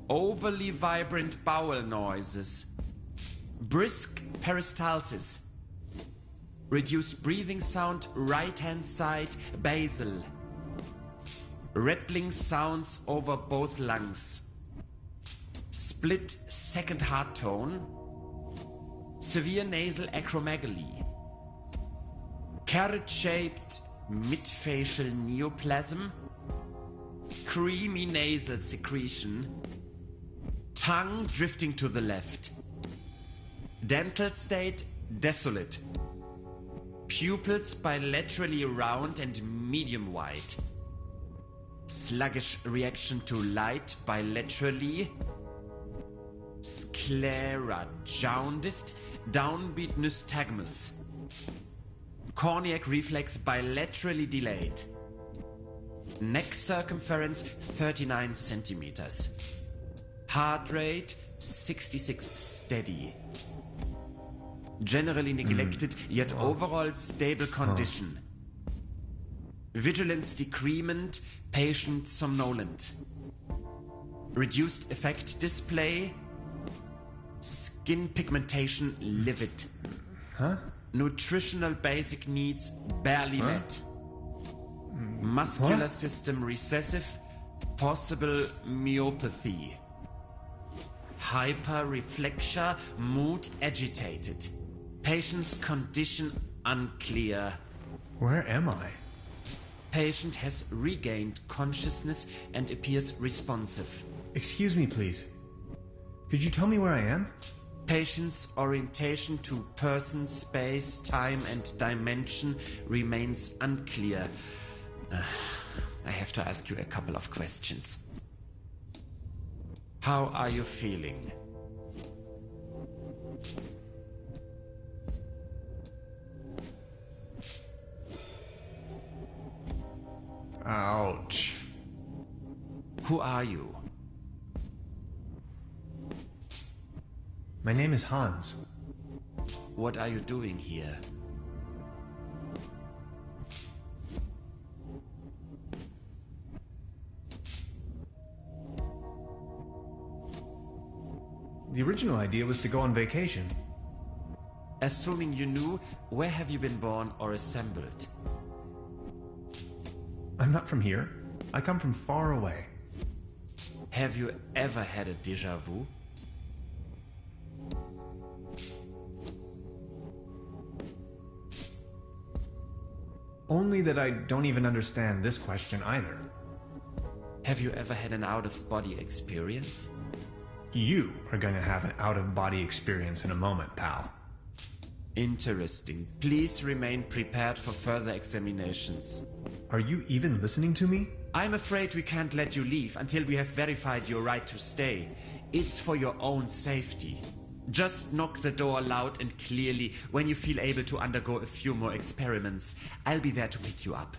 Overly vibrant bowel noises. Brisk peristalsis. Reduced breathing sound, right-hand side, basal. Rattling sounds over both lungs. Split second heart tone. Severe nasal acromegaly. Carrot-shaped midfacial neoplasm. Creamy nasal secretion. Tongue drifting to the left. Dental state desolate. Pupils bilaterally round and medium wide. Sluggish reaction to light bilaterally. Sclera jaundiced, downbeat nystagmus. Corneac reflex bilaterally delayed. Neck circumference 39 centimeters. Heart rate 66 steady. Generally neglected, yet overall stable condition. Vigilance decrement, patient somnolent. Reduced effect display. Skin pigmentation livid. Nutritional basic needs barely met. Muscular system recessive, possible myopathy. Hyperreflexia, mood agitated. Patient's condition unclear. Where am I? Patient has regained consciousness and appears responsive. Excuse me, please. Could you tell me where I am? Patient's orientation to person, space, time, and dimension remains unclear. I have to ask you a couple of questions. How are you feeling? Ouch. Who are you? My name is Hans. What are you doing here? The original idea was to go on vacation. Assuming you knew, where have you been born or assembled? I'm not from here. I come from far away. Have you ever had a déjà vu? Only that I don't even understand this question either. Have you ever had an out-of-body experience? You are going to have an out-of-body experience in a moment, pal. Interesting. Please remain prepared for further examinations. Are you even listening to me? I'm afraid we can't let you leave until we have verified your right to stay. It's for your own safety. Just knock the door loud and clearly when you feel able to undergo a few more experiments. I'll be there to pick you up.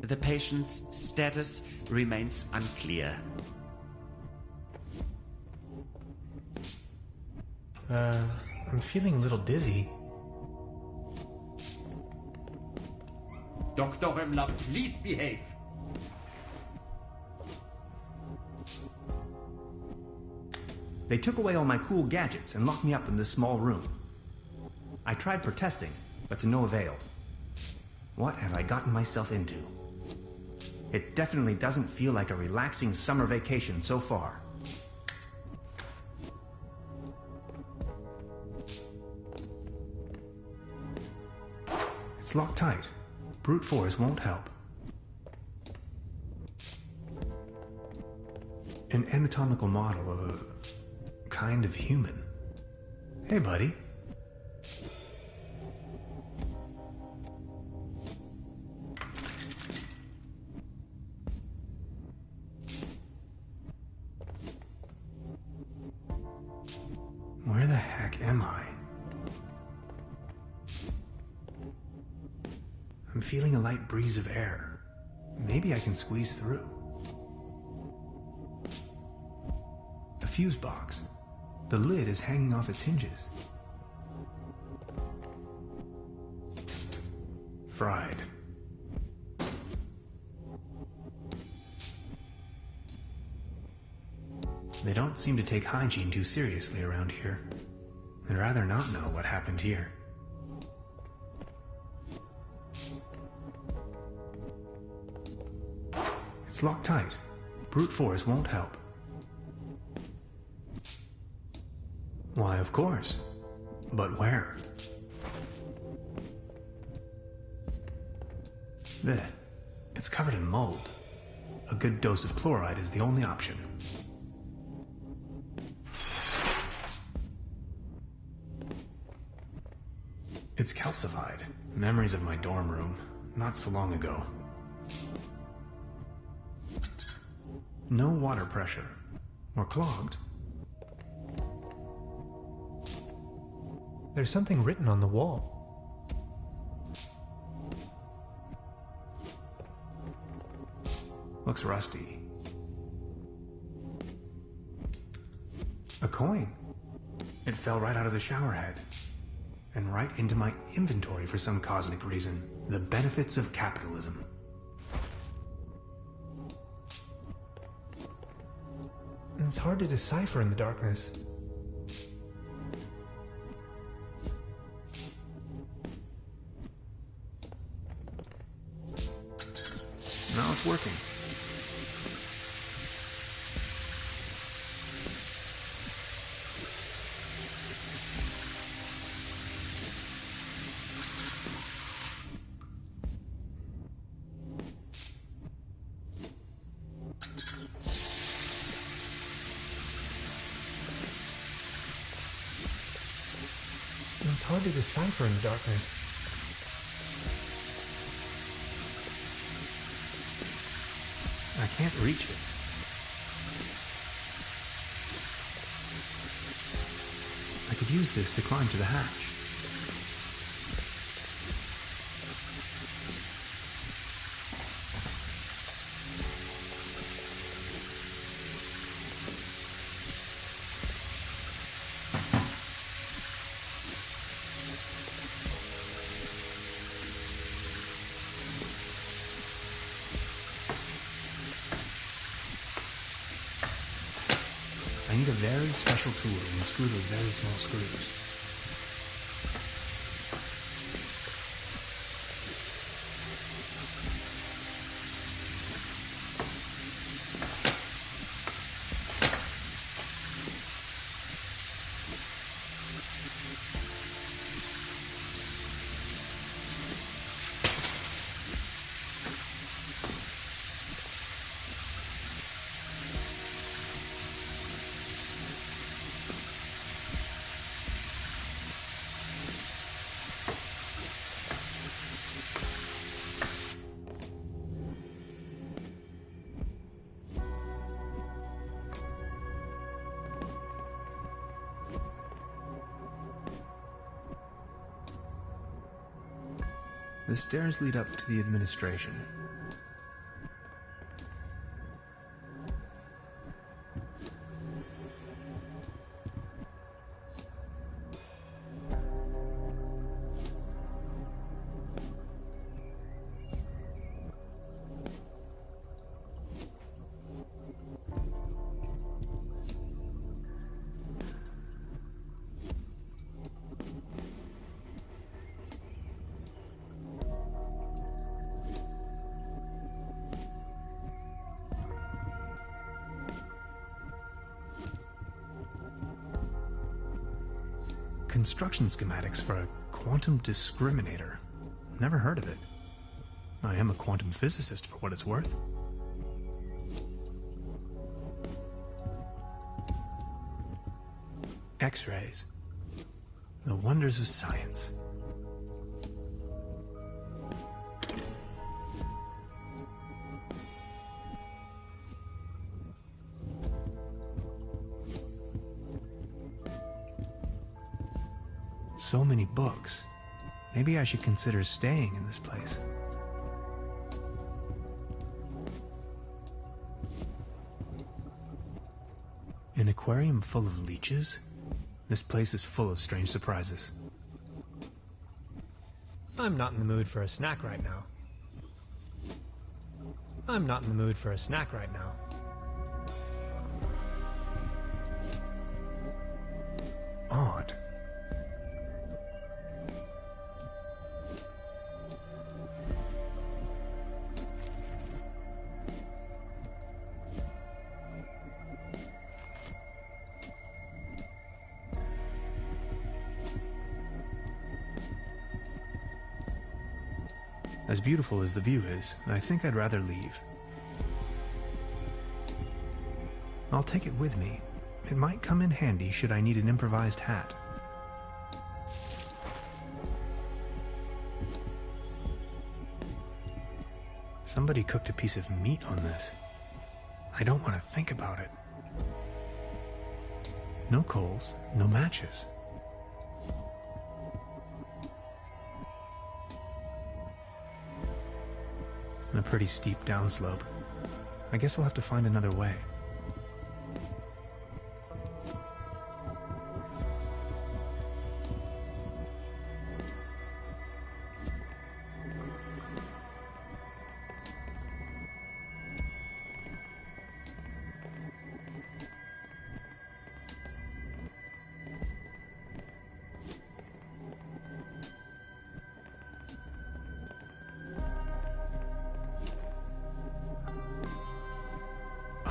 The patient's status remains unclear. I'm feeling a little dizzy. Dr. Römmler, please behave. They took away all my cool gadgets and locked me up in this small room. I tried protesting, but to no avail. What have I gotten myself into? It definitely doesn't feel like a relaxing summer vacation so far. It's locked tight. Brute force won't help. An anatomical model of a kind of human. Hey, buddy. Where the heck am I? I'm feeling a light breeze of air. Maybe I can squeeze through. A fuse box. The lid is hanging off its hinges. Fried. They don't seem to take hygiene too seriously around here. I'd rather not know what happened here. It's locked tight. Brute force won't help. Why, of course. But where? Blech. It's covered in mold. A good dose of chloride is the only option. It's calcified. Memories of my dorm room, not so long ago. No water pressure. Or clogged. There's something written on the wall. Looks rusty. A coin. It fell right out of the shower head. And right into my inventory for some cosmic reason. The benefits of capitalism. It's hard to decipher in the darkness. Now it's working. hard to decipher in the darkness. I can't reach it. I could use this to climb to the hatch. I need a very special tool to unscrew those very small screws. The stairs lead up to the administration. Construction schematics for a quantum discriminator. Never heard of it. I am a quantum physicist for what it's worth. X-rays. The wonders of science. So many books. Maybe I should consider staying in this place. An aquarium full of leeches? This place is full of strange surprises. I'm not in the mood for a snack right now. I'm not in the mood for a snack right now. Odd. As beautiful as the view is, I think I'd rather leave. I'll take it with me. It might come in handy should I need an improvised hat. Somebody cooked a piece of meat on this. I don't want to think about it. No coals, no matches. A pretty steep downslope. I guess I'll have to find another way.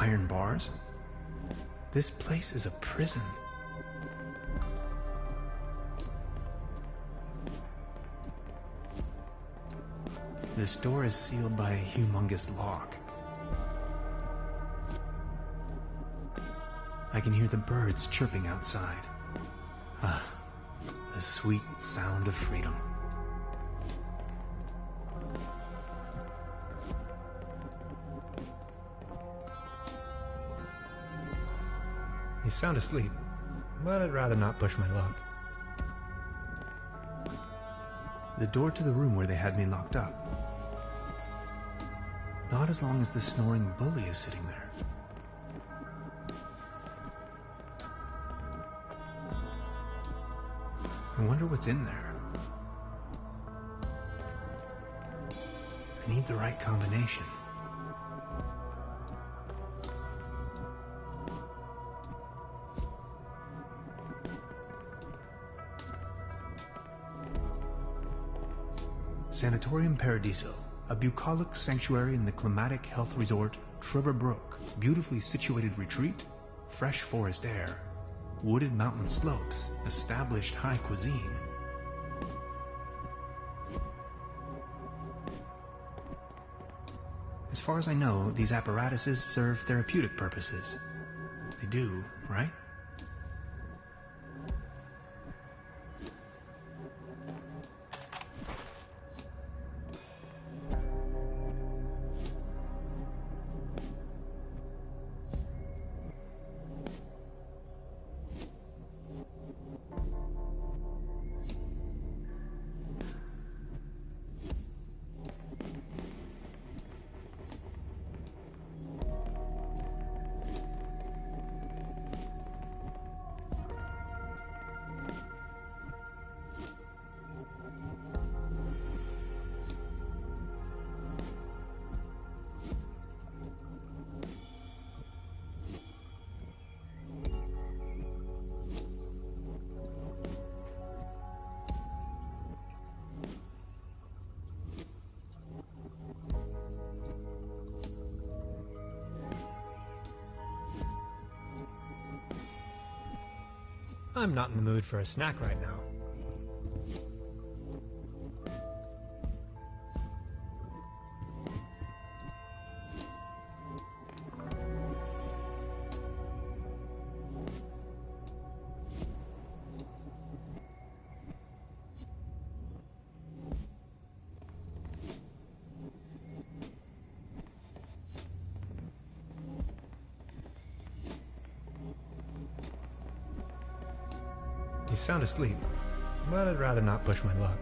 Iron bars? This place is a prison. This door is sealed by a humongous lock. I can hear the birds chirping outside. Ah, the the sweet sound of freedom. He's sound asleep, but I'd rather not push my luck. The door to the room where they had me locked up. Not as long as the snoring bully is sitting there. I wonder what's in there. I need the right combination. Sanatorium Paradiso, a bucolic sanctuary in the climatic health resort Truberbrook. Beautifully situated retreat, fresh forest air, wooded mountain slopes, established high cuisine. As far as I know, these apparatuses serve therapeutic purposes. They do, right? I'm not in the mood for a snack right now. He's sound asleep, but I'd rather not push my luck.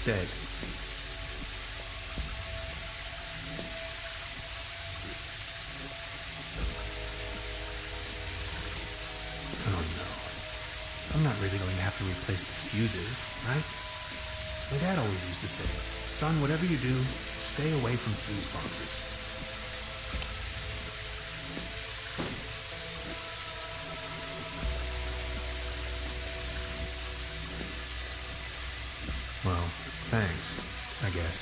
Dead. Oh no. I'm not really going to have to replace the fuses, right? My dad always used to say, son, whatever you do, stay away from fuse boxes. Well, thanks, I guess.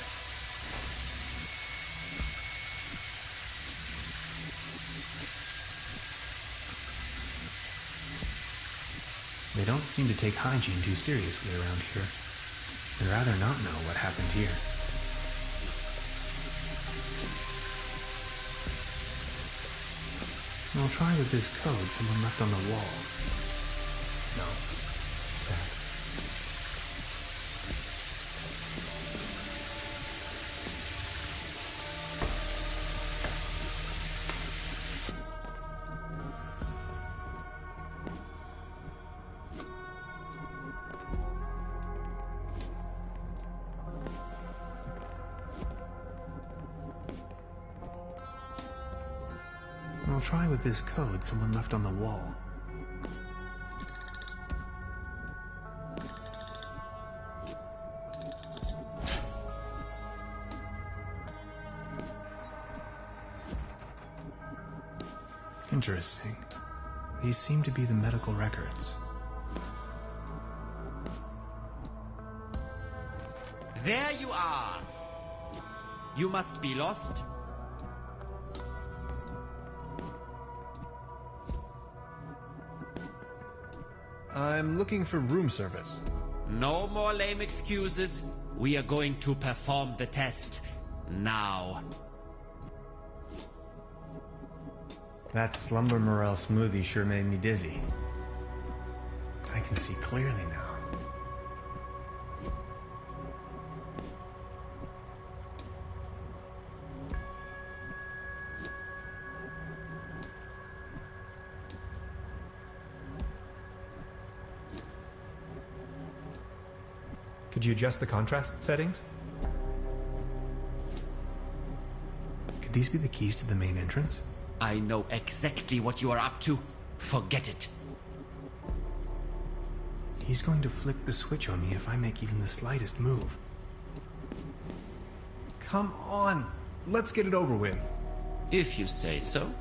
They don't seem to take hygiene too seriously around here. I'd rather not know what happened here. I'll try with this code someone left on the wall. No. Sad. I'll try with this code someone left on the wall. Interesting. These seem to be the medical records. There you are! You must be lost. I'm looking for room service. No more lame excuses. We are going to perform the test. Now. That slumber morel smoothie sure made me dizzy. I can see clearly now. Could you adjust the contrast settings? Could these be the keys to the main entrance? I know exactly what you are up to. Forget it. He's going to flick the switch on me if I make even the slightest move. Come on! Let's get it over with. If you say so.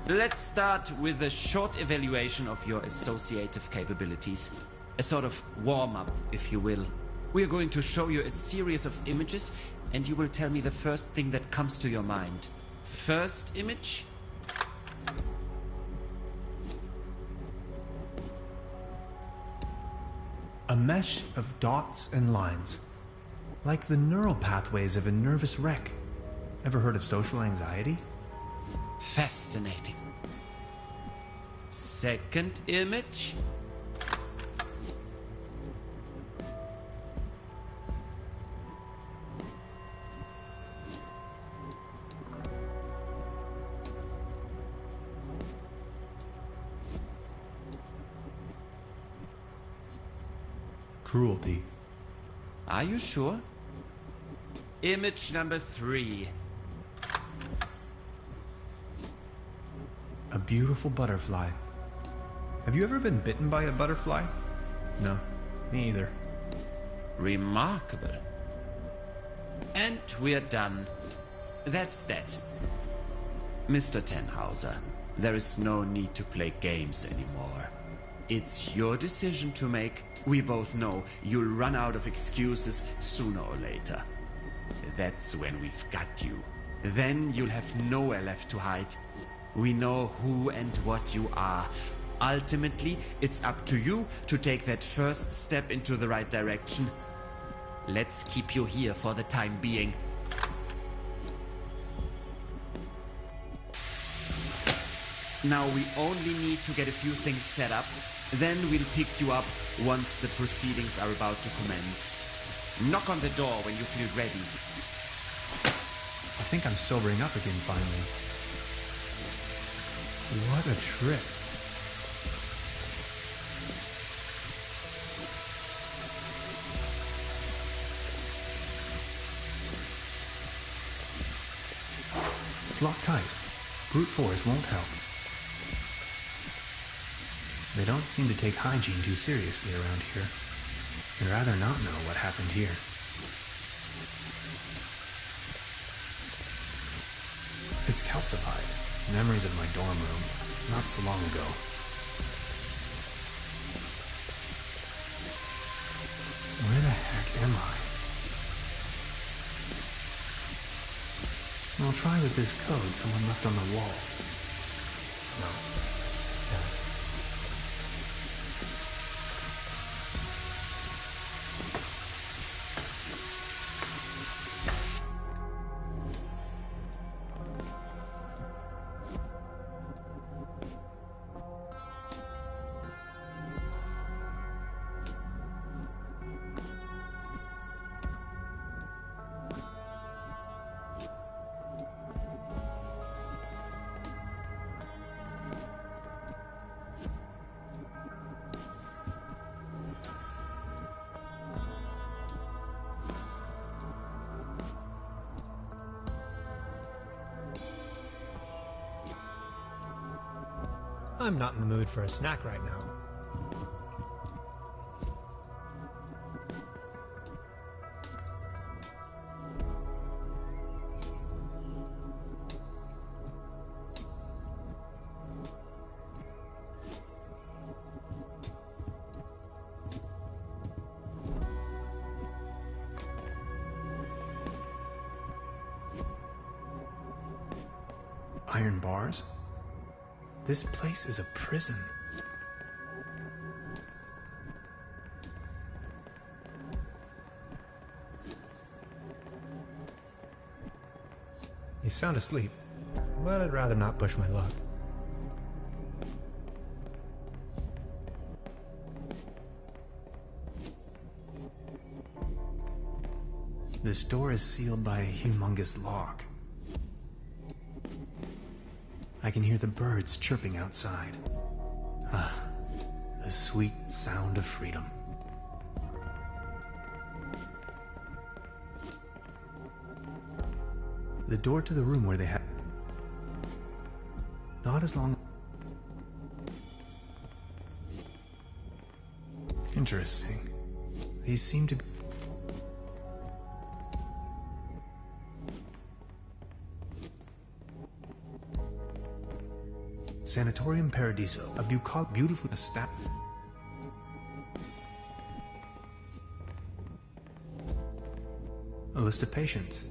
Let's start with a short evaluation of your associative capabilities. A sort of warm-up, if you will. We are going to show you a series of images, and you will tell me the first thing that comes to your mind. First image? A mesh of dots and lines. Like the neural pathways of a nervous wreck. Ever heard of social anxiety? Fascinating. Second image? Cruelty. Are you sure? Image number 3. A beautiful butterfly. Have you ever been bitten by a butterfly? No, me either. Remarkable. And we're done. That's that. Mr. Tenhauser, there is no need to play games anymore. It's your decision to make. We both know you'll run out of excuses sooner or later. That's when we've got you. Then you'll have nowhere left to hide. We know who and what you are. Ultimately, it's up to you to take that first step into the right direction. Let's keep you here for the time being. Now we only need to get a few things set up. Then we'll pick you up once the proceedings are about to commence. Knock on the door when you feel ready. I think I'm sobering up again finally. What a trip. It's locked tight. Brute force won't help. They don't seem to take hygiene too seriously around here. I'd rather not know what happened here. It's calcified. Memories of my dorm room, not so long ago. Where the heck am I? I'll try with this code someone left on the wall. No. Sad. I'm not in the mood for a snack right now. iron bars? This place is a prison. You sound asleep, but I'd rather not push my luck. This door is sealed by a humongous lock. I can hear the birds chirping outside. Ah, the sweet sound of freedom. The door to the room where they had... Not as long... Interesting. These seem to be... Sanatorium Paradiso, a beautifully established... A list of patients.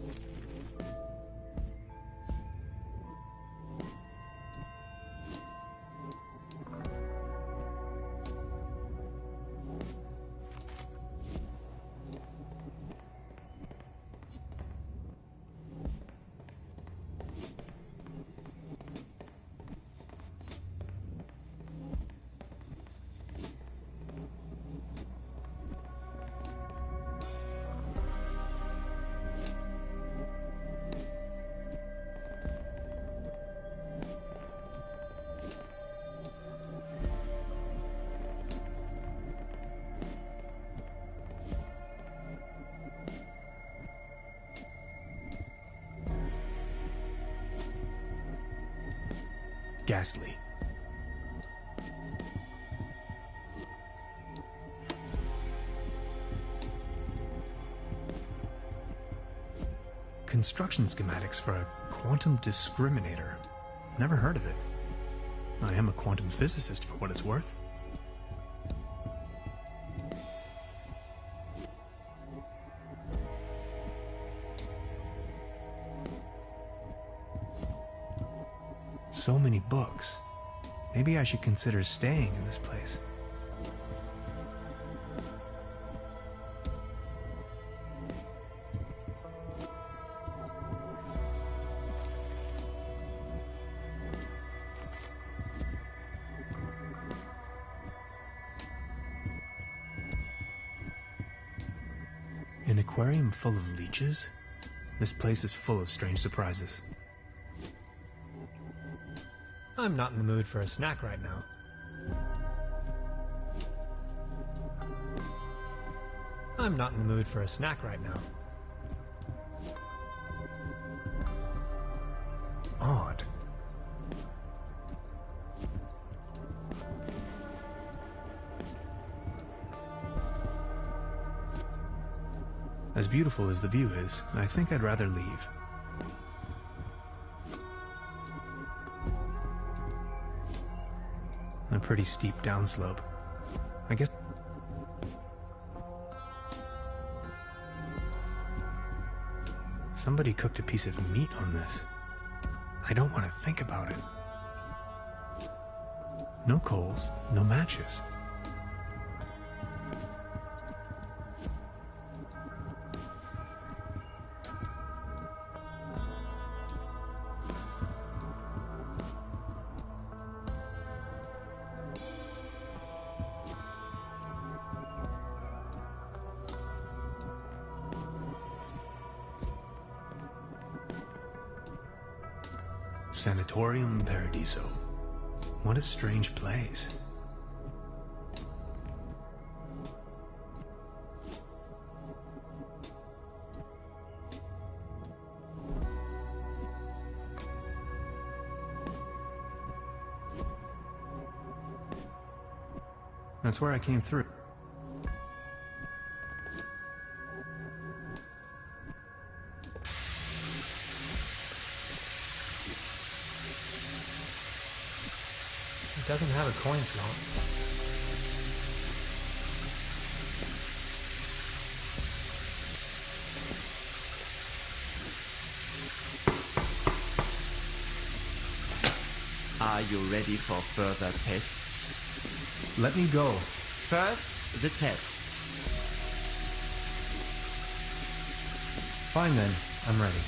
Ghastly. Construction schematics for a quantum discriminator. Never heard of it. I am a quantum physicist for what it's worth. So many books. Maybe I should consider staying in this place. An aquarium full of leeches? This place is full of strange surprises. I'm not in the mood for a snack right now. I'm not in the mood for a snack right now. Odd. As beautiful as the view is, I think I'd rather leave. A pretty steep downslope. I guess... Somebody cooked a piece of meat on this. I don't want to think about it. No coals, no matches. Sanatorium Paradiso. What a strange place. That's where I came through. It doesn't have a coin slot. Are you ready for further tests? Let me go. First, the tests. Fine then, I'm ready.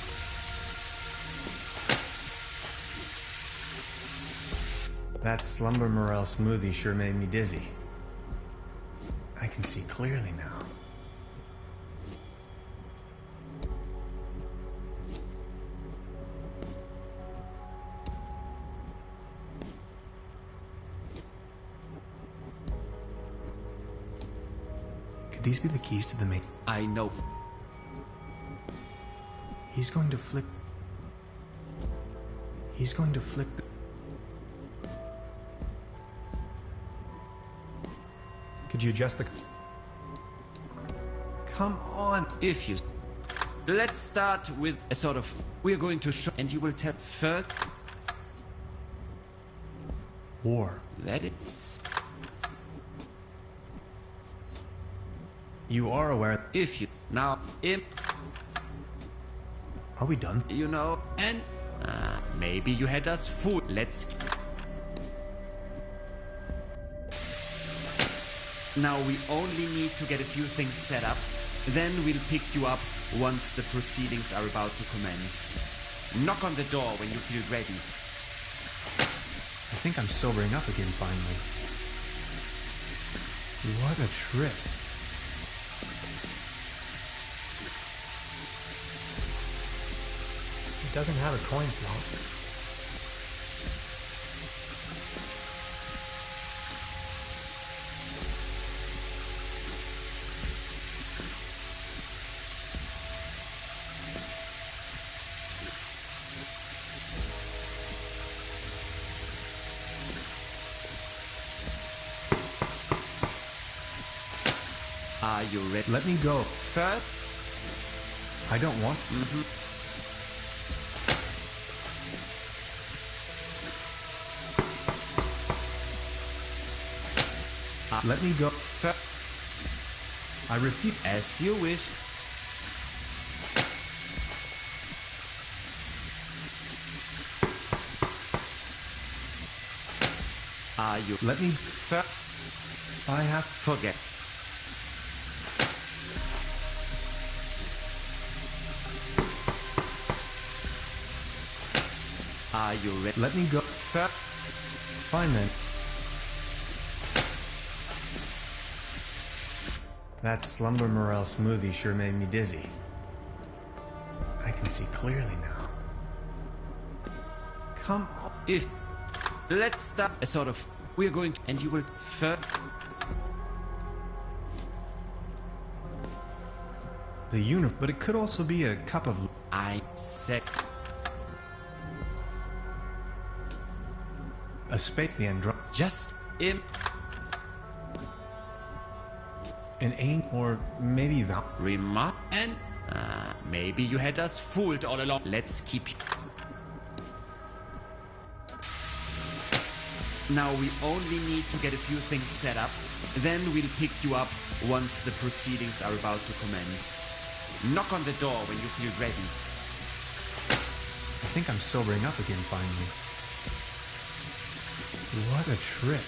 That slumber morel smoothie sure made me dizzy. I can see clearly now. Could these be the keys to the main? I know. He's going to flick the... Could you adjust the... Come on! If you... Let's start with a sort of... We're going to show... And you will tell first... War. That is... You are aware... If you... Now, Are we done? you know, and... maybe you had us fooled. Let's... Now we only need to get a few things set up. Then we'll pick you up once the proceedings are about to commence. Knock on the door when you feel ready. I think I'm sobering up again finally. What a trip. It doesn't have a coin slot. Are you ready? Let me go. First? I don't want... Let me go. I refuse. As you wish. Are you... Let me... I have... Forget. Are you ready? Let me go. Fine then. That slumber morel smoothie sure made me dizzy. I can see clearly now. Come on. If... Let's start a sort of... We're going to... And you will... First... The universe, but it could also be a cup of... I said... A spade, the andro... Just... in... An aim, or maybe that. Remark... And... maybe you had us fooled all along. Let's keep... Now we only need to get a few things set up. Then we'll pick you up once the proceedings are about to commence. Knock on the door when you feel ready. I think I'm sobering up again finally. What a trip.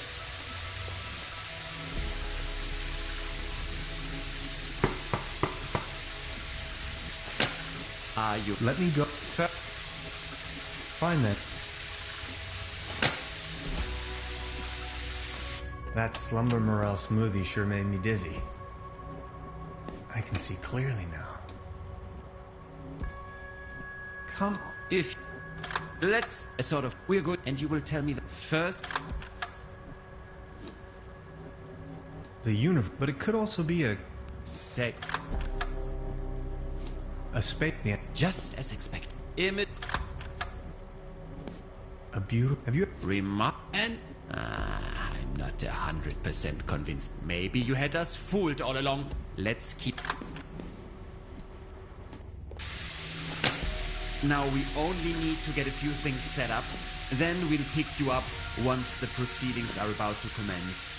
Are you... Let me go. Fine then. That slumber morel smoothie sure made me dizzy. I can see clearly now. Come on. If... Let's... sort of... We're good. And you will tell me the first... The universe, but it could also be a... Sec... A spade, the... Just as expected. Image... A beautiful... Have you... Remark... And... I'm not 100% convinced. Maybe you had us fooled all along. Let's keep... Now we only need to get a few things set up. Then we'll pick you up once the proceedings are about to commence.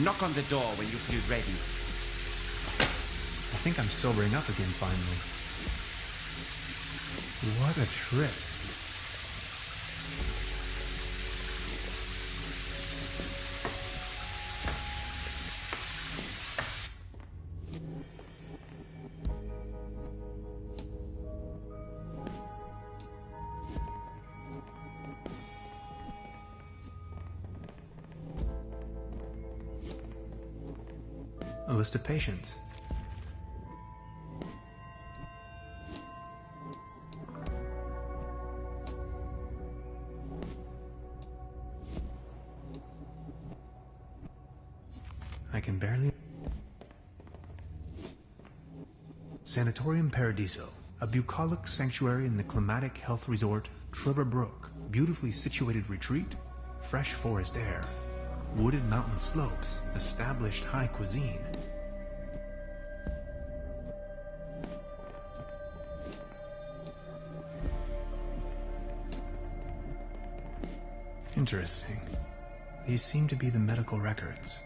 Knock on the door when you feel ready. I think I'm sobering up again finally. What a trip. A list of patients. I can barely... Sanatorium Paradiso, a bucolic sanctuary in the climatic health resort Truberbrook. Beautifully situated retreat, fresh forest air, wooded mountain slopes, established high cuisine. Interesting. These seem to be the medical records.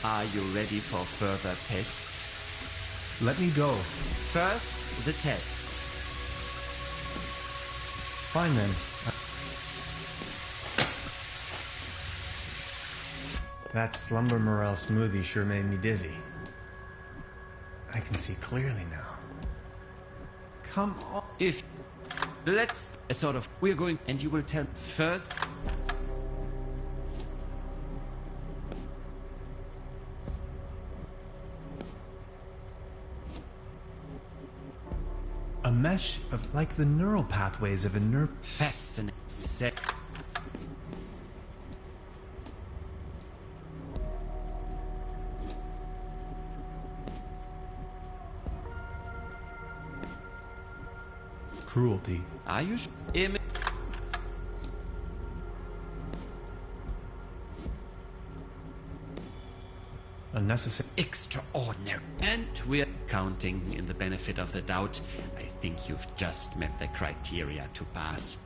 Are you ready for further tests? Let me go. First, the tests. Fine then. That slumber morale smoothie sure made me dizzy. I can see clearly now. Come on. If... Let's... We're going... And you will tell... First... A mesh of like the neural pathways of a nerve. Fascinating. Cruelty. Are you Unnecessary. extraordinary? And we're counting in the benefit of the doubt. I think you've just met the criteria to pass.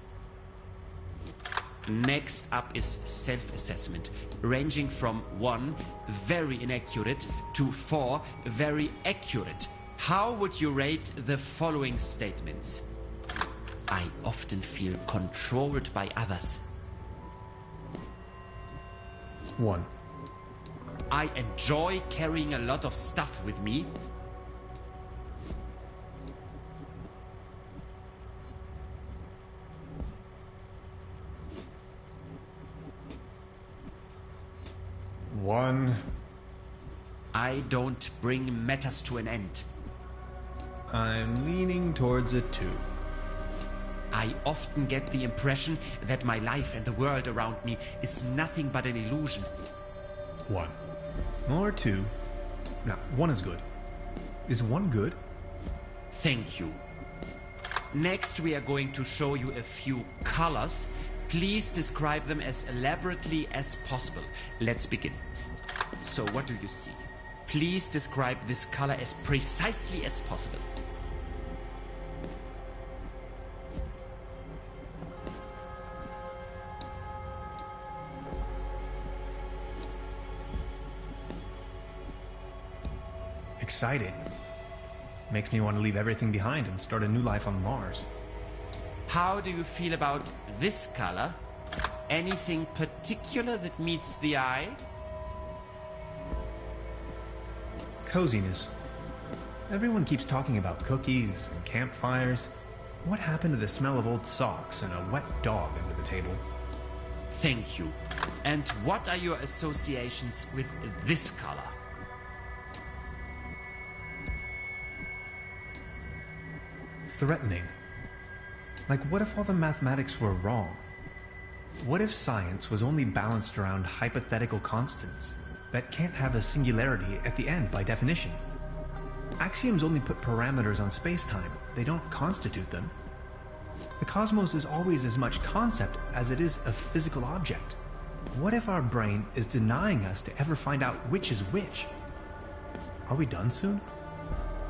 Next up is self-assessment, ranging from 1, very inaccurate, to 4, very accurate. How would you rate the following statements? I often feel controlled by others. 1. I enjoy carrying a lot of stuff with me. 1. I don't bring matters to an end. I'm leaning towards a 2. I often get the impression that my life and the world around me is nothing but an illusion. 1. Or 2. No, 1 is good. Is 1 good? Thank you. Next, we are going to show you a few colors. Please describe them as elaborately as possible. Let's begin. So, what do you see? Please describe this color as precisely as possible. Exciting. Makes me want to leave everything behind and start a new life on Mars. How do you feel about this color? Anything particular that meets the eye? Coziness. Everyone keeps talking about cookies and campfires. What happened to the smell of old socks and a wet dog under the table? Thank you. And what are your associations with this color? Threatening. Like, what if all the mathematics were wrong? What if science was only balanced around hypothetical constants that can't have a singularity at the end by definition? Axioms only put parameters on space-time. They don't constitute them. The cosmos is always as much concept as it is a physical object. What if our brain is denying us to ever find out which is which? Are we done soon?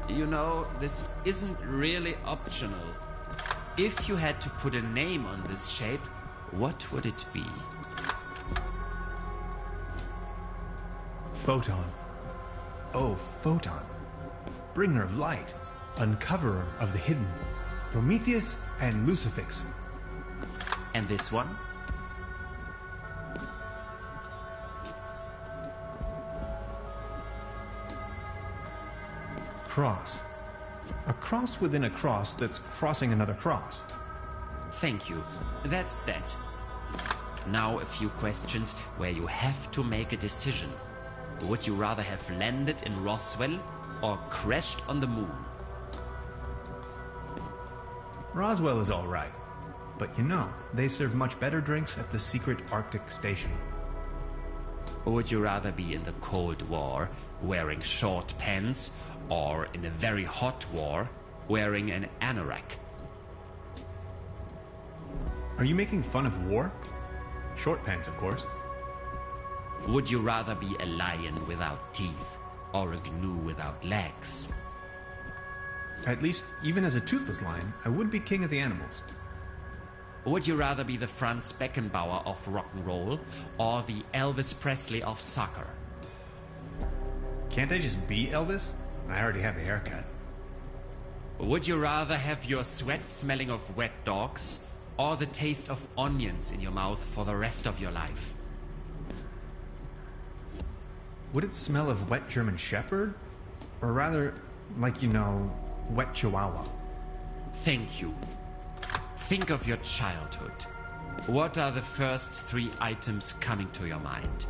You know, this isn't really optional. If you had to put a name on this shape, what would it be? Photon. Oh, photon. Bringer of light. Uncoverer of the hidden. Prometheus and Lucifix. And this one? Cross. A cross within a cross that's crossing another cross. Thank you. That's that. Now a few questions where you have to make a decision. Would you rather have landed in Roswell or crashed on the moon? Roswell is all right. But you know, they serve much better drinks at the secret Arctic station. Would you rather be in the Cold War wearing short pants or in a very hot war wearing an anorak? Are you making fun of war? Short pants, of course. Would you rather be a lion without teeth or a gnu without legs? At least, even as a toothless lion, I would be king of the animals. Would you rather be the Franz Beckenbauer of rock and roll or the Elvis Presley of soccer? Can't I just be Elvis? I already have the haircut. Would you rather have your sweat smelling of wet dogs or the taste of onions in your mouth for the rest of your life? Would it smell of wet German Shepherd? Or rather, like, you know, wet Chihuahua? Thank you. Think of your childhood. What are the first 3 items coming to your mind?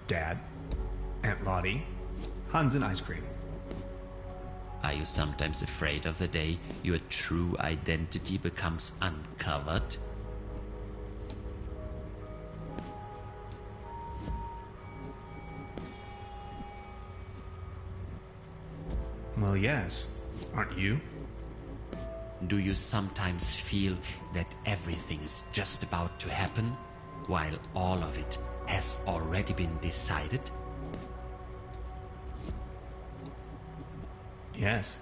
Dad, Aunt Lottie, Hans and ice cream. Are you sometimes afraid of the day your true identity becomes uncovered? Well, yes. Aren't you? Do you sometimes feel that everything is just about to happen, while all of it has already been decided? Yes.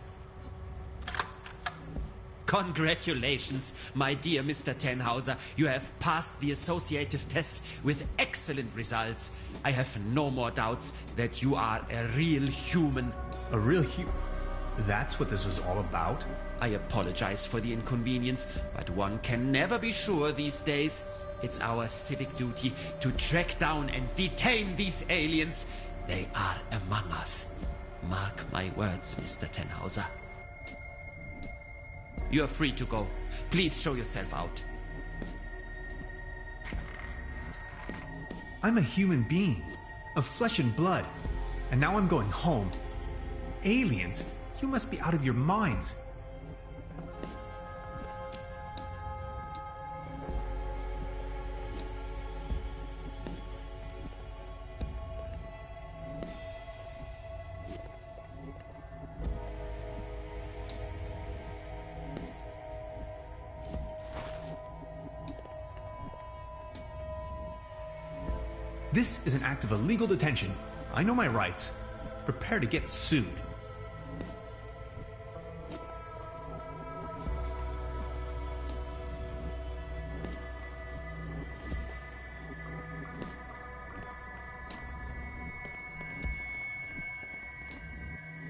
Congratulations, my dear Mr. Tenhauser. You have passed the associative test with excellent results. I have no more doubts that you are a real human. A real That's what this was all about? I apologize for the inconvenience, but one can never be sure these days. It's our civic duty to track down and detain these aliens. They are among us. Mark my words, Mr. Tenhauser. You are free to go. Please show yourself out. I'm a human being, of flesh and blood, and now I'm going home. Aliens? You must be out of your minds. This is an act of illegal detention. I know my rights. Prepare to get sued.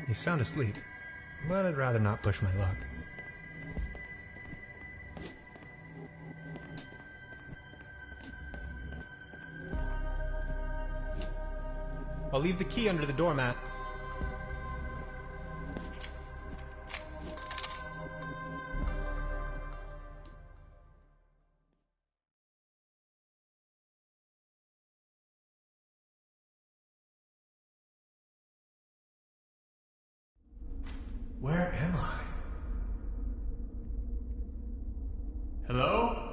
You sound asleep, but I'd rather not push my luck. I'll leave the key under the doormat. Where am I? Hello?